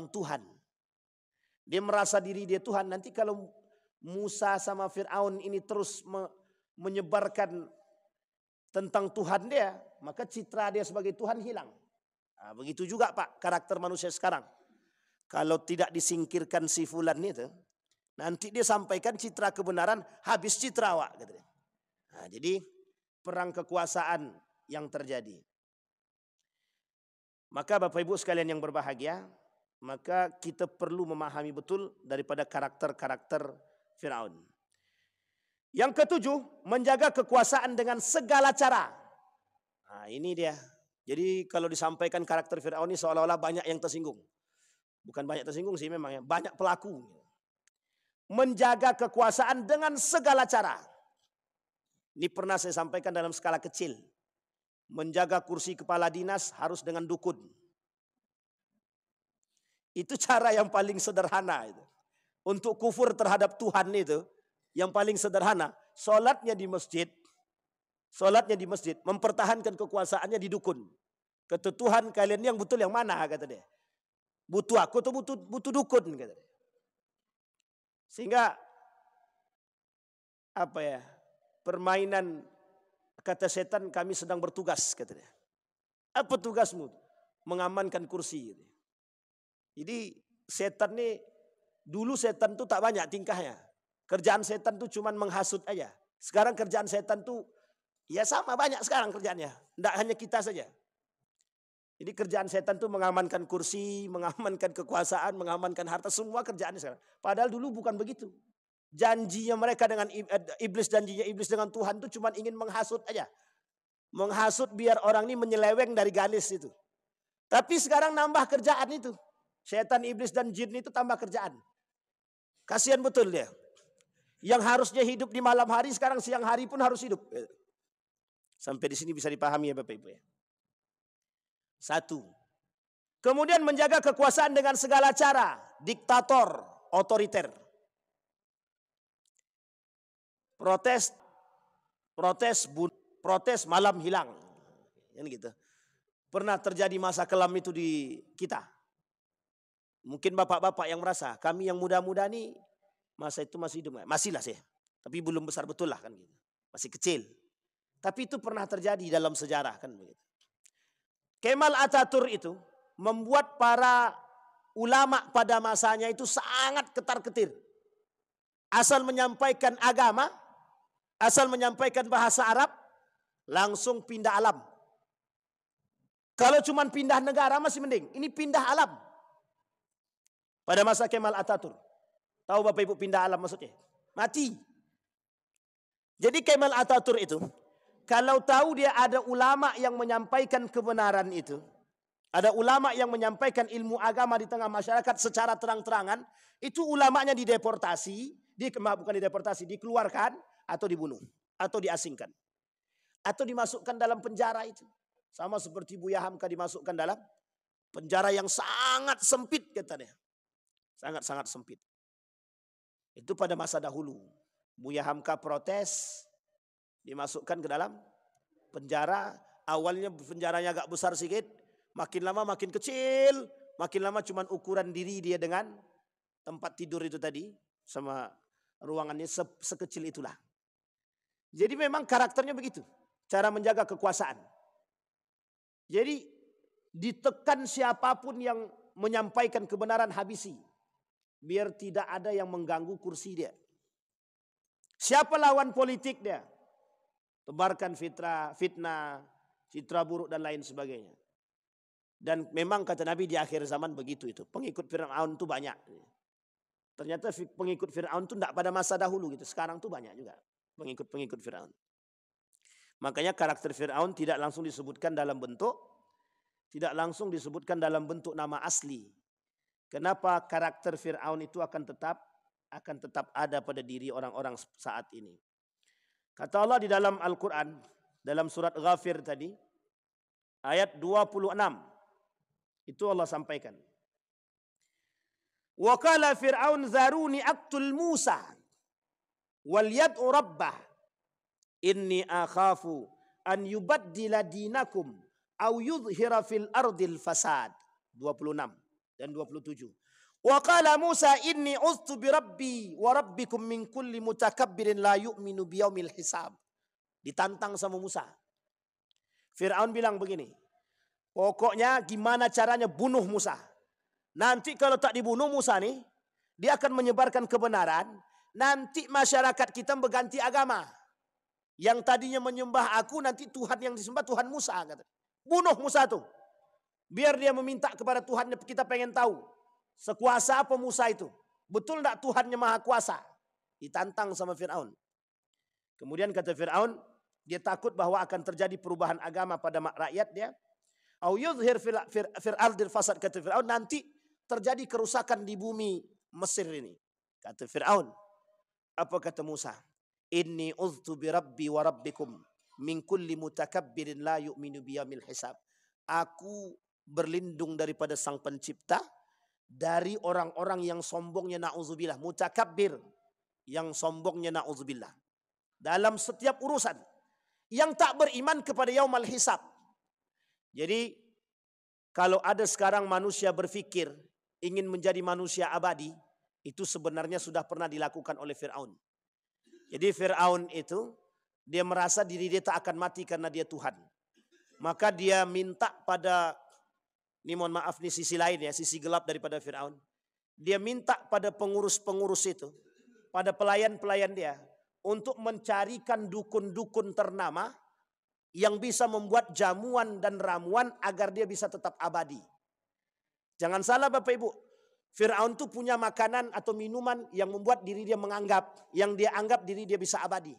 Tuhan. Dia merasa diri dia Tuhan. Nanti kalau Musa sama Fir'aun ini terus menyebarkan tentang Tuhan dia, maka citra dia sebagai Tuhan hilang. Nah, begitu juga Pak karakter manusia sekarang. Kalau tidak disingkirkan si fulan itu, nanti dia sampaikan citra kebenaran, habis citra wak. Nah, jadi perang kekuasaan yang terjadi. Maka Bapak Ibu sekalian yang berbahagia, maka kita perlu memahami betul daripada karakter-karakter Fir'aun. Yang ke-7, menjaga kekuasaan dengan segala cara. Nah, ini dia. Jadi kalau disampaikan karakter Fir'aun ini seolah-olah banyak yang tersinggung. Bukan banyak tersinggung sih memang ya, banyak pelaku. Menjaga kekuasaan dengan segala cara. Ini pernah saya sampaikan dalam skala kecil. Menjaga kursi kepala dinas harus dengan dukun. Itu cara yang paling sederhana itu. Untuk kufur terhadap Tuhan itu, yang paling sederhana, sholatnya di masjid, mempertahankan kekuasaannya di dukun. Kata Tuhan, kalian yang betul yang mana, kata dia. Butuh aku atau butuh dukun, kata dia. Sehingga permainan kata setan, kami sedang bertugas, kata dia. Apa tugasmu? Mengamankan kursi. Jadi setan nih, dulu setan tuh tak banyak tingkahnya. Kerjaan setan tuh cuman menghasut aja. Sekarang kerjaan setan tuh ya sama banyak sekarang kerjaannya. Tidak hanya kita saja. Jadi kerjaan setan tuh mengamankan kursi, mengamankan kekuasaan, mengamankan harta. Semua kerjaannya sekarang. Padahal dulu bukan begitu. Janjinya mereka dengan iblis, janjinya iblis dengan Tuhan itu cuma ingin menghasut aja. Menghasut biar orang ini menyeleweng dari garis itu. Tapi sekarang nambah kerjaan itu. Setan, iblis dan jin itu tambah kerjaan. Kasihan betul dia. Yang harusnya hidup di malam hari sekarang siang hari pun harus hidup. Sampai di sini bisa dipahami ya Bapak Ibu ya. Satu. Kemudian menjaga kekuasaan dengan segala cara. Diktator, otoriter. Protes malam hilang. Yang gitu. Pernah terjadi masa kelam itu di kita. Mungkin bapak-bapak yang merasa, kami yang muda-muda nih masa itu masih hidup. Masih lah sih. Tapi belum besar betul lah kan gitu. Masih kecil. Tapi itu pernah terjadi dalam sejarah kan begitu. Kemal Atatürk itu membuat para ulama pada masanya itu sangat ketar-ketir. Asal menyampaikan agama, asal menyampaikan bahasa Arab, langsung pindah alam. Kalau cuma pindah negara masih mending. Ini pindah alam. Pada masa Kemal Atatürk. Tahu Bapak Ibu pindah alam maksudnya? Mati. Jadi Kemal Atatürk itu, kalau tahu dia ada ulama yang menyampaikan kebenaran itu, ada ulama yang menyampaikan ilmu agama di tengah masyarakat secara terang-terangan, itu ulamanya dideportasi, bukan dideportasi, dikeluarkan atau dibunuh, atau diasingkan. Atau dimasukkan dalam penjara itu. Sama seperti Buya Hamka dimasukkan dalam penjara yang sangat sempit katanya. Sangat-sangat sempit. Itu pada masa dahulu. Buya Hamka protes, dimasukkan ke dalam penjara. Awalnya penjaranya agak besar sedikit, makin lama makin kecil, makin lama cuman ukuran diri dia dengan tempat tidur itu tadi, sama ruangannya sekecil itulah. Jadi memang karakternya begitu, cara menjaga kekuasaan. Jadi ditekan siapapun yang menyampaikan kebenaran habisi, biar tidak ada yang mengganggu kursi dia. Siapa lawan politik dia? Tebarkan fitnah, citra buruk dan lain sebagainya. Dan memang kata Nabi di akhir zaman begitu itu. Pengikut Fir'aun itu banyak. Ternyata pengikut Fir'aun itu tidak pada masa dahulu gitu. Sekarang tuh banyak juga pengikut Fir'aun. Makanya karakter Fir'aun tidak langsung disebutkan dalam bentuk, tidak langsung disebutkan dalam bentuk nama asli. Kenapa karakter Fir'aun itu akan tetap ada pada diri orang-orang saat ini. Kata Allah di dalam Al-Quran, dalam surat Ghafir tadi, ayat 26. Itu Allah sampaikan. Wa qala Fir'aun zaruni aqtul Musa wal yad'u rabbah inni akhafu an yubaddila dinakum aw yudhhira fil ardil fasad. 26 dan 27. Wa qala Musa inni uztu bi rabbi wa rabbikum min kulli mutakabbirin la yu'minu biyaumil hisab. Ditantang sama Musa. Fir'aun bilang begini, pokoknya gimana caranya bunuh Musa. Nanti kalau tak dibunuh Musa nih, dia akan menyebarkan kebenaran. Nanti masyarakat kita berganti agama. Yang tadinya menyembah aku, nanti Tuhan yang disembah Tuhan Musa. Kata. Bunuh Musa tuh. Biar dia meminta kepada Tuhan, kita pengen tahu. Sekuasa apa Musa itu? Betul tak Tuhannya maha kuasa? Ditantang sama Fir'aun. Kemudian kata Fir'aun, dia takut bahwa akan terjadi perubahan agama pada rakyat dia. Au yudhhir fil ardil fasad, kata Fir'aun, nanti terjadi kerusakan di bumi Mesir ini. Kata Fir'aun. Apa kata Musa? Inni uztu bi rabbi wa rabbikum min kulli mutakabbirin la yu'minu biyamil hisab. Aku berlindung daripada Sang Pencipta, dari orang-orang yang sombongnya na'udzubillah, mutakabbir, yang sombongnya na'udzubillah. Dalam setiap urusan, yang tak beriman kepada yaumal hisab. Jadi, kalau ada sekarang manusia berpikir ingin menjadi manusia abadi, itu sebenarnya sudah pernah dilakukan oleh Fir'aun. Jadi Fir'aun itu, dia merasa diri dia tak akan mati karena dia Tuhan. Maka dia minta pada, ini mohon maaf nih sisi lain ya, sisi gelap daripada Fir'aun. Dia minta pada pengurus-pengurus itu, pada pelayan-pelayan dia, untuk mencarikan dukun-dukun ternama yang bisa membuat jamuan dan ramuan agar dia bisa tetap abadi. Jangan salah Bapak Ibu, Fir'aun tuh punya makanan atau minuman yang membuat diri dia yang dia anggap diri dia bisa abadi.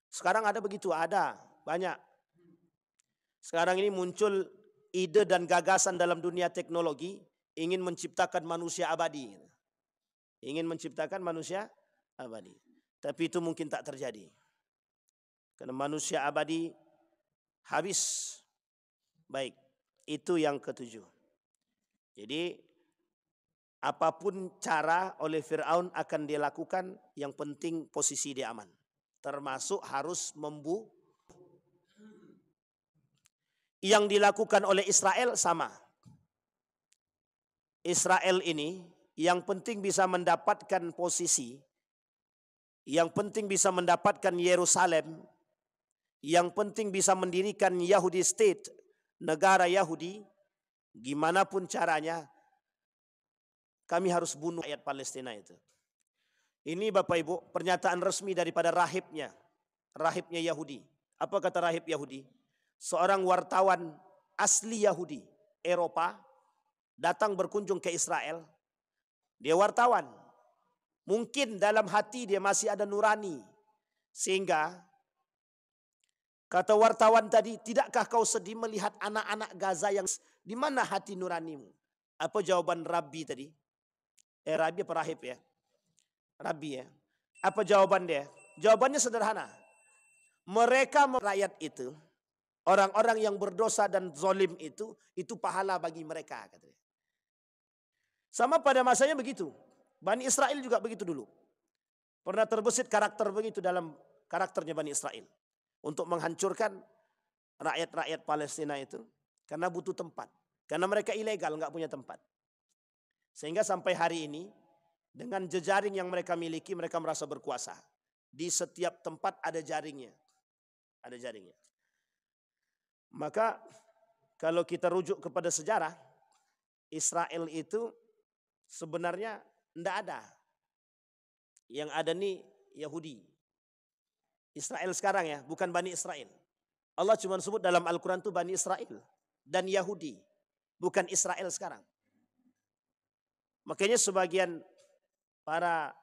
Sekarang ada begitu, ada banyak. Sekarang ini muncul ide dan gagasan dalam dunia teknologi ingin menciptakan manusia abadi. Ingin menciptakan manusia abadi. Tapi itu mungkin tak terjadi. Karena manusia abadi habis. Baik, itu yang ketujuh. Jadi apapun cara oleh Fir'aun akan dia lakukan, yang penting posisi dia aman. Termasuk harus yang dilakukan oleh Israel sama. Israel ini yang penting bisa mendapatkan posisi, yang penting bisa mendapatkan Yerusalem, yang penting bisa mendirikan Yahudi State, negara Yahudi, gimana pun caranya kami harus bunuh rakyat Palestina itu. Ini Bapak Ibu pernyataan resmi daripada rahibnya Yahudi. Apa kata rahib Yahudi? Seorang wartawan asli Yahudi Eropa datang berkunjung ke Israel. Dia wartawan. Mungkin dalam hati dia masih ada nurani. Sehingga kata wartawan tadi, tidakkah kau sedih melihat anak-anak Gaza yang di mana hati nuranimu? Apa jawaban Rabbi tadi? Rabbi apa rahib ya? Rabbi ya. Apa jawaban dia? Jawabannya sederhana. Mereka rakyat itu, orang-orang yang berdosa dan zalim itu pahala bagi mereka, katanya. Sama pada masanya begitu. Bani Israel juga begitu dulu. Pernah terbesit karakter begitu dalam karakternya Bani Israel. Untuk menghancurkan rakyat-rakyat Palestina itu. Karena butuh tempat. Karena mereka ilegal, nggak punya tempat. Sehingga sampai hari ini, dengan jejaring yang mereka miliki, mereka merasa berkuasa. Di setiap tempat ada jaringnya. Ada jaringnya. Maka kalau kita rujuk kepada sejarah, Israel itu sebenarnya tidak ada. Yang ada nih Yahudi. Israel sekarang ya, bukan Bani Israel. Allah cuma sebut dalam Al-Quran itu Bani Israel dan Yahudi, bukan Israel sekarang. Makanya sebagian para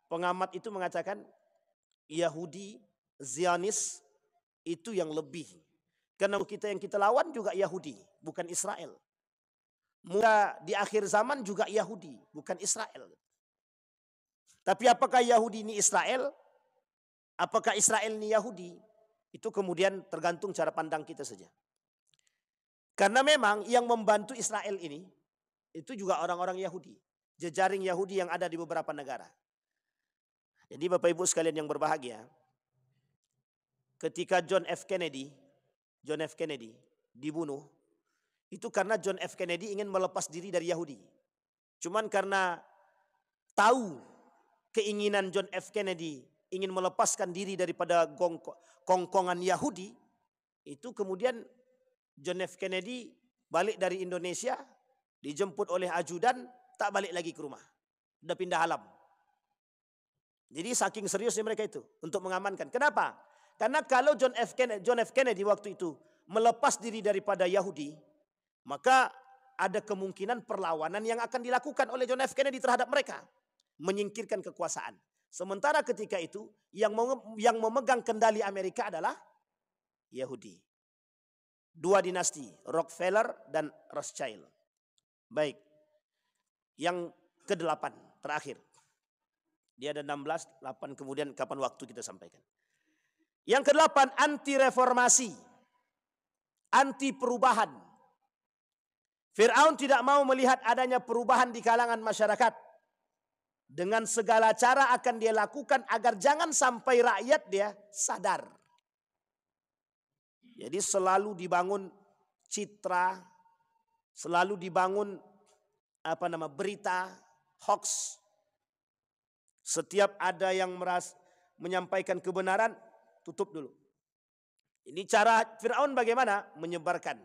pengamat itu mengatakan Yahudi, Zionis itu yang lebih. Karena yang kita lawan juga Yahudi, bukan Israel. Mulai di akhir zaman juga Yahudi, bukan Israel. Tapi apakah Yahudi ini Israel? Apakah Israel ini Yahudi? Itu kemudian tergantung cara pandang kita saja. Karena memang yang membantu Israel ini, itu juga orang-orang Yahudi. Jejaring Yahudi yang ada di beberapa negara. Jadi Bapak Ibu sekalian yang berbahagia, ketika John F. Kennedy dibunuh, itu karena John F. Kennedy ingin melepas diri dari Yahudi. Cuman karena tahu keinginan John F. Kennedy ingin melepaskan diri daripada kongkongan Yahudi, itu kemudian John F. Kennedy balik dari Indonesia, dijemput oleh ajudan, tak balik lagi ke rumah. Udah pindah alam. Jadi saking seriusnya mereka itu untuk mengamankan. Kenapa? Karena kalau John F. Kennedy waktu itu melepas diri daripada Yahudi, maka ada kemungkinan perlawanan yang akan dilakukan oleh John F. Kennedy terhadap mereka. Menyingkirkan kekuasaan. Sementara ketika itu yang memegang kendali Amerika adalah Yahudi. Dua dinasti, Rockefeller dan Rothschild. Baik. Yang ke-8 terakhir. Dia ada 16, 8 kemudian kapan waktu kita sampaikan. Yang ke-8 anti reformasi. Anti perubahan. Fir'aun tidak mau melihat adanya perubahan di kalangan masyarakat. Dengan segala cara akan dia lakukan agar jangan sampai rakyat dia sadar. Jadi selalu dibangun citra, selalu dibangun berita, hoax. Setiap ada yang menyampaikan kebenaran, tutup dulu. Ini cara Fir'aun bagaimana? Menyebarkan.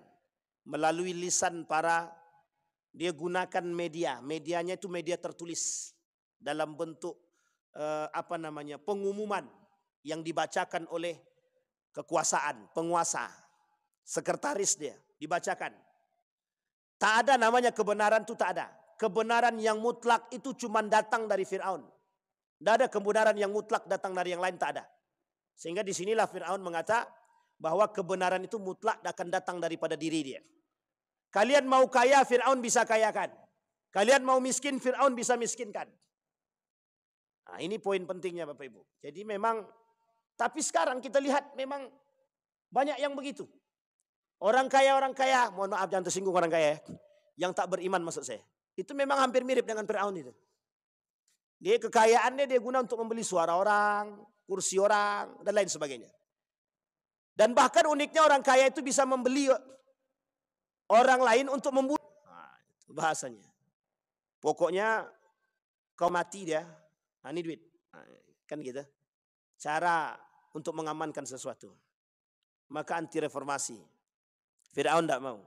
Melalui lisan dia gunakan media. Medianya itu media tertulis. Dalam bentuk pengumuman yang dibacakan oleh kekuasaan, penguasa, sekretaris dia, dibacakan. Tak ada namanya kebenaran itu, tak ada. kebenaran yang mutlak itu cuma datang dari Fir'aun. Tidak ada kebenaran yang mutlak datang dari yang lain, tak ada. Sehingga disinilah Fir'aun mengata bahwa kebenaran itu mutlak akan datang daripada diri dia. Kalian mau kaya, Fir'aun bisa kayakan. Kalian mau miskin, Fir'aun bisa miskinkan. Nah, ini poin pentingnya Bapak Ibu. Jadi memang, tapi sekarang kita lihat memang banyak yang begitu. Orang kaya, mohon maaf jangan tersinggung orang kaya, yang tak beriman maksud saya. Itu memang hampir mirip dengan Fir'aun itu. Dia kekayaannya dia guna untuk membeli suara orang, kursi orang, dan lain sebagainya. Dan bahkan uniknya orang kaya itu bisa membeli orang lain untuk membunuh. Nah, itu bahasanya. Pokoknya kau mati dia, nah, ini duit. Nah, kan gitu. Cara untuk mengamankan sesuatu. Maka anti reformasi. Fir'aun tidak mau.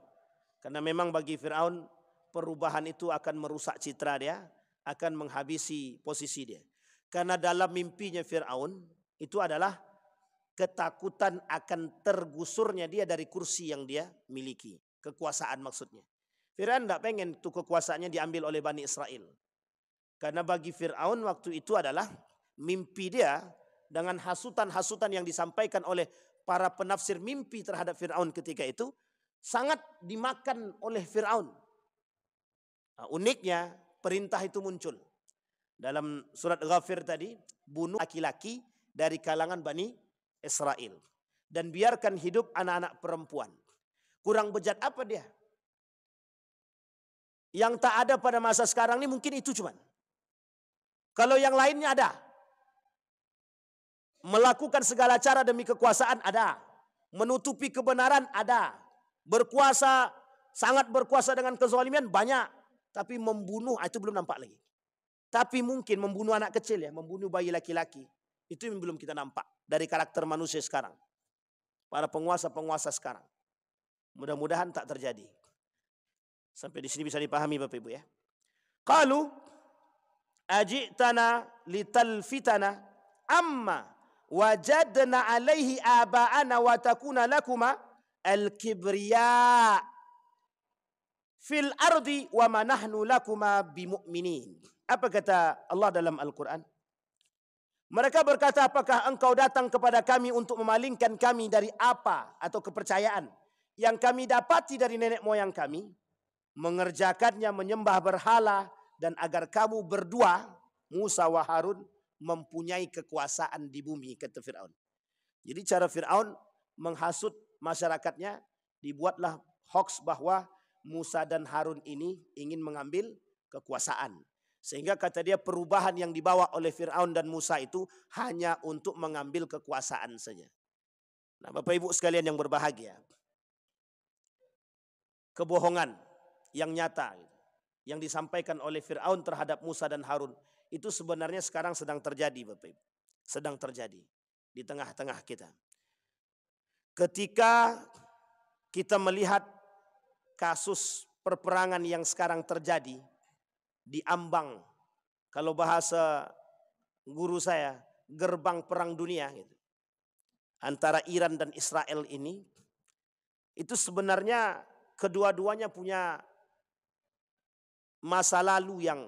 Karena memang bagi Fir'aun perubahan itu akan merusak citra dia, akan menghabisi posisi dia. Karena dalam mimpinya Fir'aun itu adalah ketakutan akan tergusurnya dia dari kursi yang dia miliki. Kekuasaan maksudnya. Fir'aun tidak pengen itu kekuasaannya diambil oleh Bani Israel. Karena bagi Fir'aun waktu itu adalah mimpi dia dengan hasutan-hasutan yang disampaikan oleh para penafsir mimpi terhadap Fir'aun ketika itu sangat dimakan oleh Fir'aun. Nah, uniknya perintah itu muncul. Dalam surat Ghafir tadi, bunuh laki-laki dari kalangan Bani Israel. Dan biarkan hidup anak-anak perempuan. Kurang bejat apa dia? Yang tak ada pada masa sekarang ini mungkin itu cuman. Kalau yang lainnya ada. Melakukan segala cara demi kekuasaan ada. Menutupi kebenaran ada. Berkuasa, sangat berkuasa dengan kezaliman banyak. Tapi membunuh itu belum nampak lagi. Tapi mungkin membunuh anak kecil ya, membunuh bayi laki-laki. Itu yang belum kita nampak dari karakter manusia sekarang. Para penguasa-penguasa sekarang. Mudah-mudahan tak terjadi. Sampai di sini bisa dipahami Bapak Ibu ya. Qalu ajitana litalfitana amma wajadna alaihi aba'ana wa takuna lakuma al-kibriya fil ardi wa ma nahnu lakuma bimu'minin. Apa kata Allah dalam Al-Quran? Mereka berkata, apakah engkau datang kepada kami untuk memalingkan kami dari apa atau kepercayaan yang kami dapati dari nenek moyang kami, mengerjakannya menyembah berhala, dan agar kamu berdua, Musa wa Harun, mempunyai kekuasaan di bumi, kata Fir'aun. Jadi cara Fir'aun menghasut masyarakatnya, dibuatlah hoax bahwa Musa dan Harun ini ingin mengambil kekuasaan. Sehingga kata dia perubahan yang dibawa oleh Fir'aun dan Musa itu hanya untuk mengambil kekuasaan saja. Nah Bapak Ibu sekalian yang berbahagia. Kebohongan yang nyata yang disampaikan oleh Fir'aun terhadap Musa dan Harun itu sebenarnya sekarang sedang terjadi Bapak Ibu. Sedang terjadi di tengah-tengah kita. Ketika kita melihat kasus perperangan yang sekarang terjadi di ambang, kalau bahasa guru saya, gerbang perang dunia gitu, antara Iran dan Israel ini, itu sebenarnya kedua-duanya punya masa lalu yang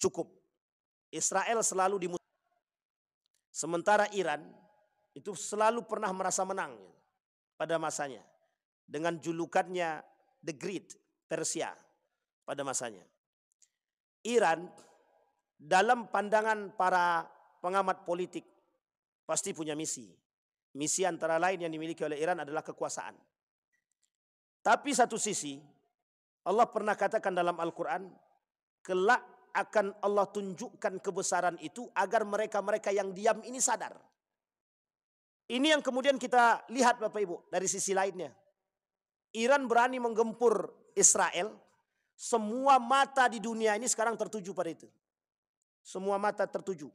cukup. Israel selalu dimusuhi, sementara Iran itu selalu pernah merasa menang pada masanya dengan julukannya The Great Persia pada masanya. Iran dalam pandangan para pengamat politik pasti punya misi. Misi antara lain yang dimiliki oleh Iran adalah kekuasaan. Tapi satu sisi Allah pernah katakan dalam Al-Quran, kelak akan Allah tunjukkan kebesaran itu agar mereka-mereka yang diam ini sadar. Ini yang kemudian kita lihat Bapak Ibu dari sisi lainnya. Iran berani menggempur Israel. Semua mata di dunia ini sekarang tertuju pada itu. Semua mata tertuju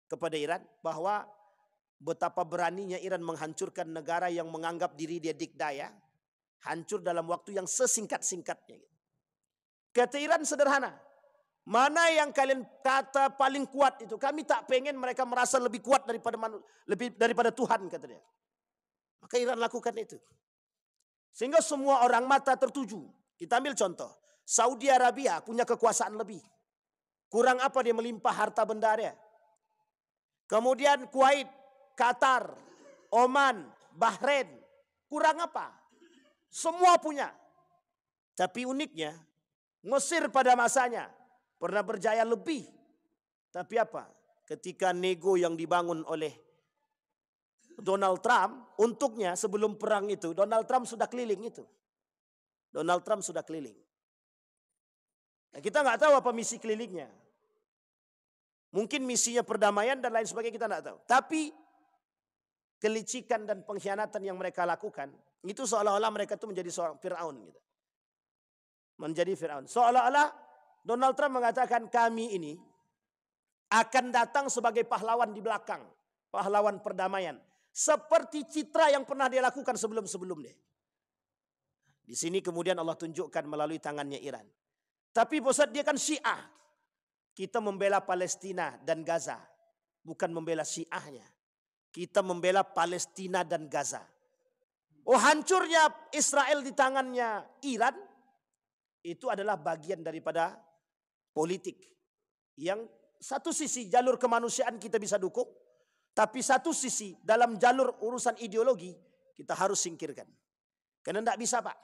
kepada Iran bahwa betapa beraninya Iran menghancurkan negara yang menganggap diri dia dikdaya. Hancur dalam waktu yang sesingkat-singkatnya. Kata Iran sederhana. Mana yang kalian kata paling kuat itu? Kami tak pengen mereka merasa lebih kuat daripada Tuhan, kata dia. Maka Iran lakukan itu. Sehingga semua orang mata tertuju. Kita ambil contoh. Saudi Arabia punya kekuasaan lebih. Kurang apa dia melimpah harta benda dia. Kemudian Kuwait, Qatar, Oman, Bahrain. Kurang apa? Semua punya. Tapi uniknya, Mesir pada masanya pernah berjaya lebih. Tapi apa? Ketika nego yang dibangun oleh Donald Trump, untuknya sebelum perang itu, Donald Trump sudah keliling itu. Donald Trump sudah keliling. Nah, kita nggak tahu apa misi kelilingnya. Mungkin misinya perdamaian dan lain sebagainya, kita nggak tahu. Tapi kelicikan dan pengkhianatan yang mereka lakukan, itu seolah-olah mereka itu menjadi seorang Fir'aun. Gitu. Menjadi Fir'aun. Seolah-olah Donald Trump mengatakan kami ini akan datang sebagai pahlawan di belakang. Pahlawan perdamaian. Seperti citra yang pernah dia lakukan sebelum-sebelumnya. Di sini kemudian Allah tunjukkan melalui tangannya Iran. Tapi Ustaz, dia kan Syiah. Kita membela Palestina dan Gaza. Bukan membela Syiahnya. Kita membela Palestina dan Gaza. Oh, hancurnya Israel di tangannya Iran. Itu adalah bagian daripada politik. Yang satu sisi jalur kemanusiaan kita bisa dukung. Tapi satu sisi dalam jalur urusan ideologi kita harus singkirkan. Karena tidak bisa, Pak.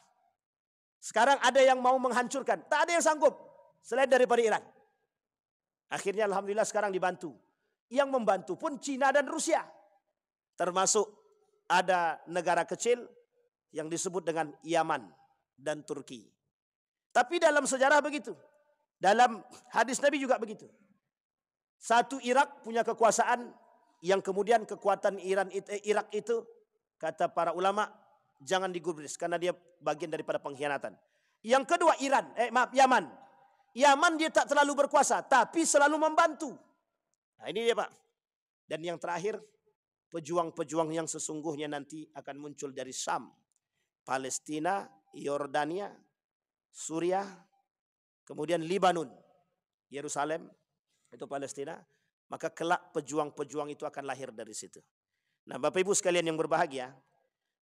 Sekarang ada yang mau menghancurkan. Tak ada yang sanggup selain daripada Iran. Akhirnya alhamdulillah sekarang dibantu. Yang membantu pun Cina dan Rusia. Termasuk ada negara kecil yang disebut dengan Yaman dan Turki. Tapi dalam sejarah begitu. Dalam hadis Nabi juga begitu. Satu Irak punya kekuasaan yang kemudian kekuatan Irak itu kata para ulama jangan digubris karena dia bagian daripada pengkhianatan. Yang kedua Yaman. Yaman dia tak terlalu berkuasa tapi selalu membantu. Nah ini dia, Pak. Dan yang terakhir pejuang-pejuang yang sesungguhnya nanti akan muncul dari Syam, Palestina, Yordania, Suriah, kemudian Libanon, Yerusalem, itu Palestina. Maka kelak pejuang-pejuang itu akan lahir dari situ. Nah Bapak Ibu sekalian yang berbahagia,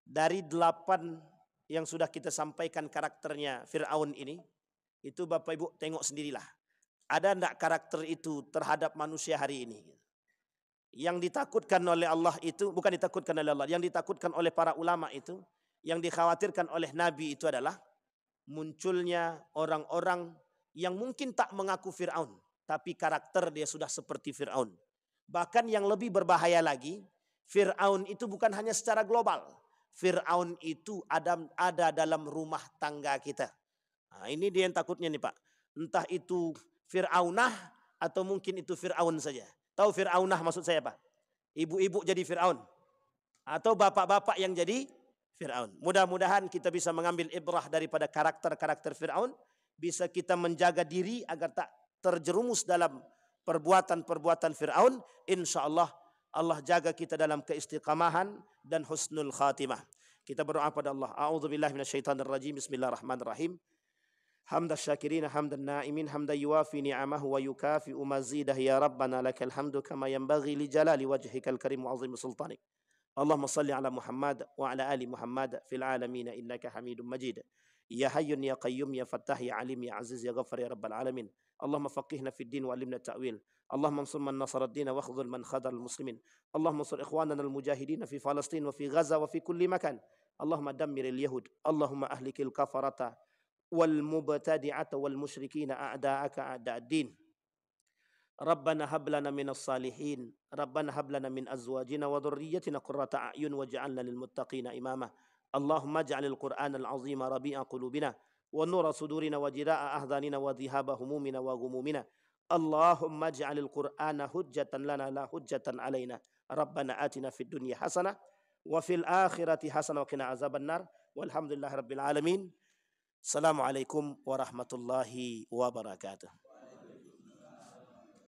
dari 8 yang sudah kita sampaikan karakternya Fir'aun ini, itu Bapak Ibu tengok sendirilah. Ada enggak karakter itu terhadap manusia hari ini? Yang ditakutkan oleh Allah itu, bukan ditakutkan oleh Allah, yang ditakutkan oleh para ulama itu, yang dikhawatirkan oleh Nabi itu adalah munculnya orang-orang yang mungkin tak mengaku Fir'aun. Tapi karakter dia sudah seperti Fir'aun. Bahkan yang lebih berbahaya lagi, Fir'aun itu bukan hanya secara global. Fir'aun itu ada dalam rumah tangga kita. Nah, ini dia yang takutnya nih Pak. Entah itu Fir'aunah atau mungkin itu Fir'aun saja. Tahu Fir'aunah maksud saya Pak? Ibu-ibu jadi Fir'aun. Atau bapak-bapak yang jadi Fir'aun. Mudah-mudahan kita bisa mengambil ibrah daripada karakter-karakter Fir'aun. Bisa kita menjaga diri agar tak terjerumus dalam perbuatan-perbuatan Fir'aun. InsyaAllah Allah jaga kita dalam keistiqamahan dan husnul khatimah. Kita berdoa pada Allah. A'udzubillahi minasyaitonirrajim. Bismillahirrahmanirrahim. Hamdan syakirina hamdan na'imin hamdan yuwafi ni'amahu wa yukafi'u mazidah ya Rabbana lakal hamdu kama yanbaghi li jalali wajhikal karim wa azim sultanik. Allahumma salli ala Muhammad wa ala ali Muhammad fil alamin innaka Hamidum Majid. Ya Hayyun ya Qayyum ya Fattah ya Alim ya Aziz ya Ghaffar ya Rabbal alamin. Allahumma faqihna fid din wa alimna ta'wil. Allahumma ansur man nasara ad-din wa khudhul man khadhal muslimin. Allahumma ansur ikhwanana al-mujahidin fi Palestin wa fi Gaza wa fi kulli makan. Allahumma dammiril yahud. Allahumma ahlikil kafarata wal mubtadi'ata wal musyrikina a'da'aka a'da'ad din. Rabbana hab lana minas salihin. Rabbana hab lana min azwajina wa dhurriyyatina qurrata a'yun waj'alna lil muttaqina imama. Allahumma ij'alil Qur'anal 'azima rabi'a qulubina wa nura sudurina wa jilaa'a ahdanina wa dhihaba humumina wa ghumumina. Allahumma ij'alil Qur'ana hujjatan lana la hujjatan 'alaina. Rabbana atina fid dunya hasanah wa fil akhirati hasanah wa qina azabannar. Walhamdulillahirabbil alamin. Assalamualaikum warahmatullahi wabarakatuh.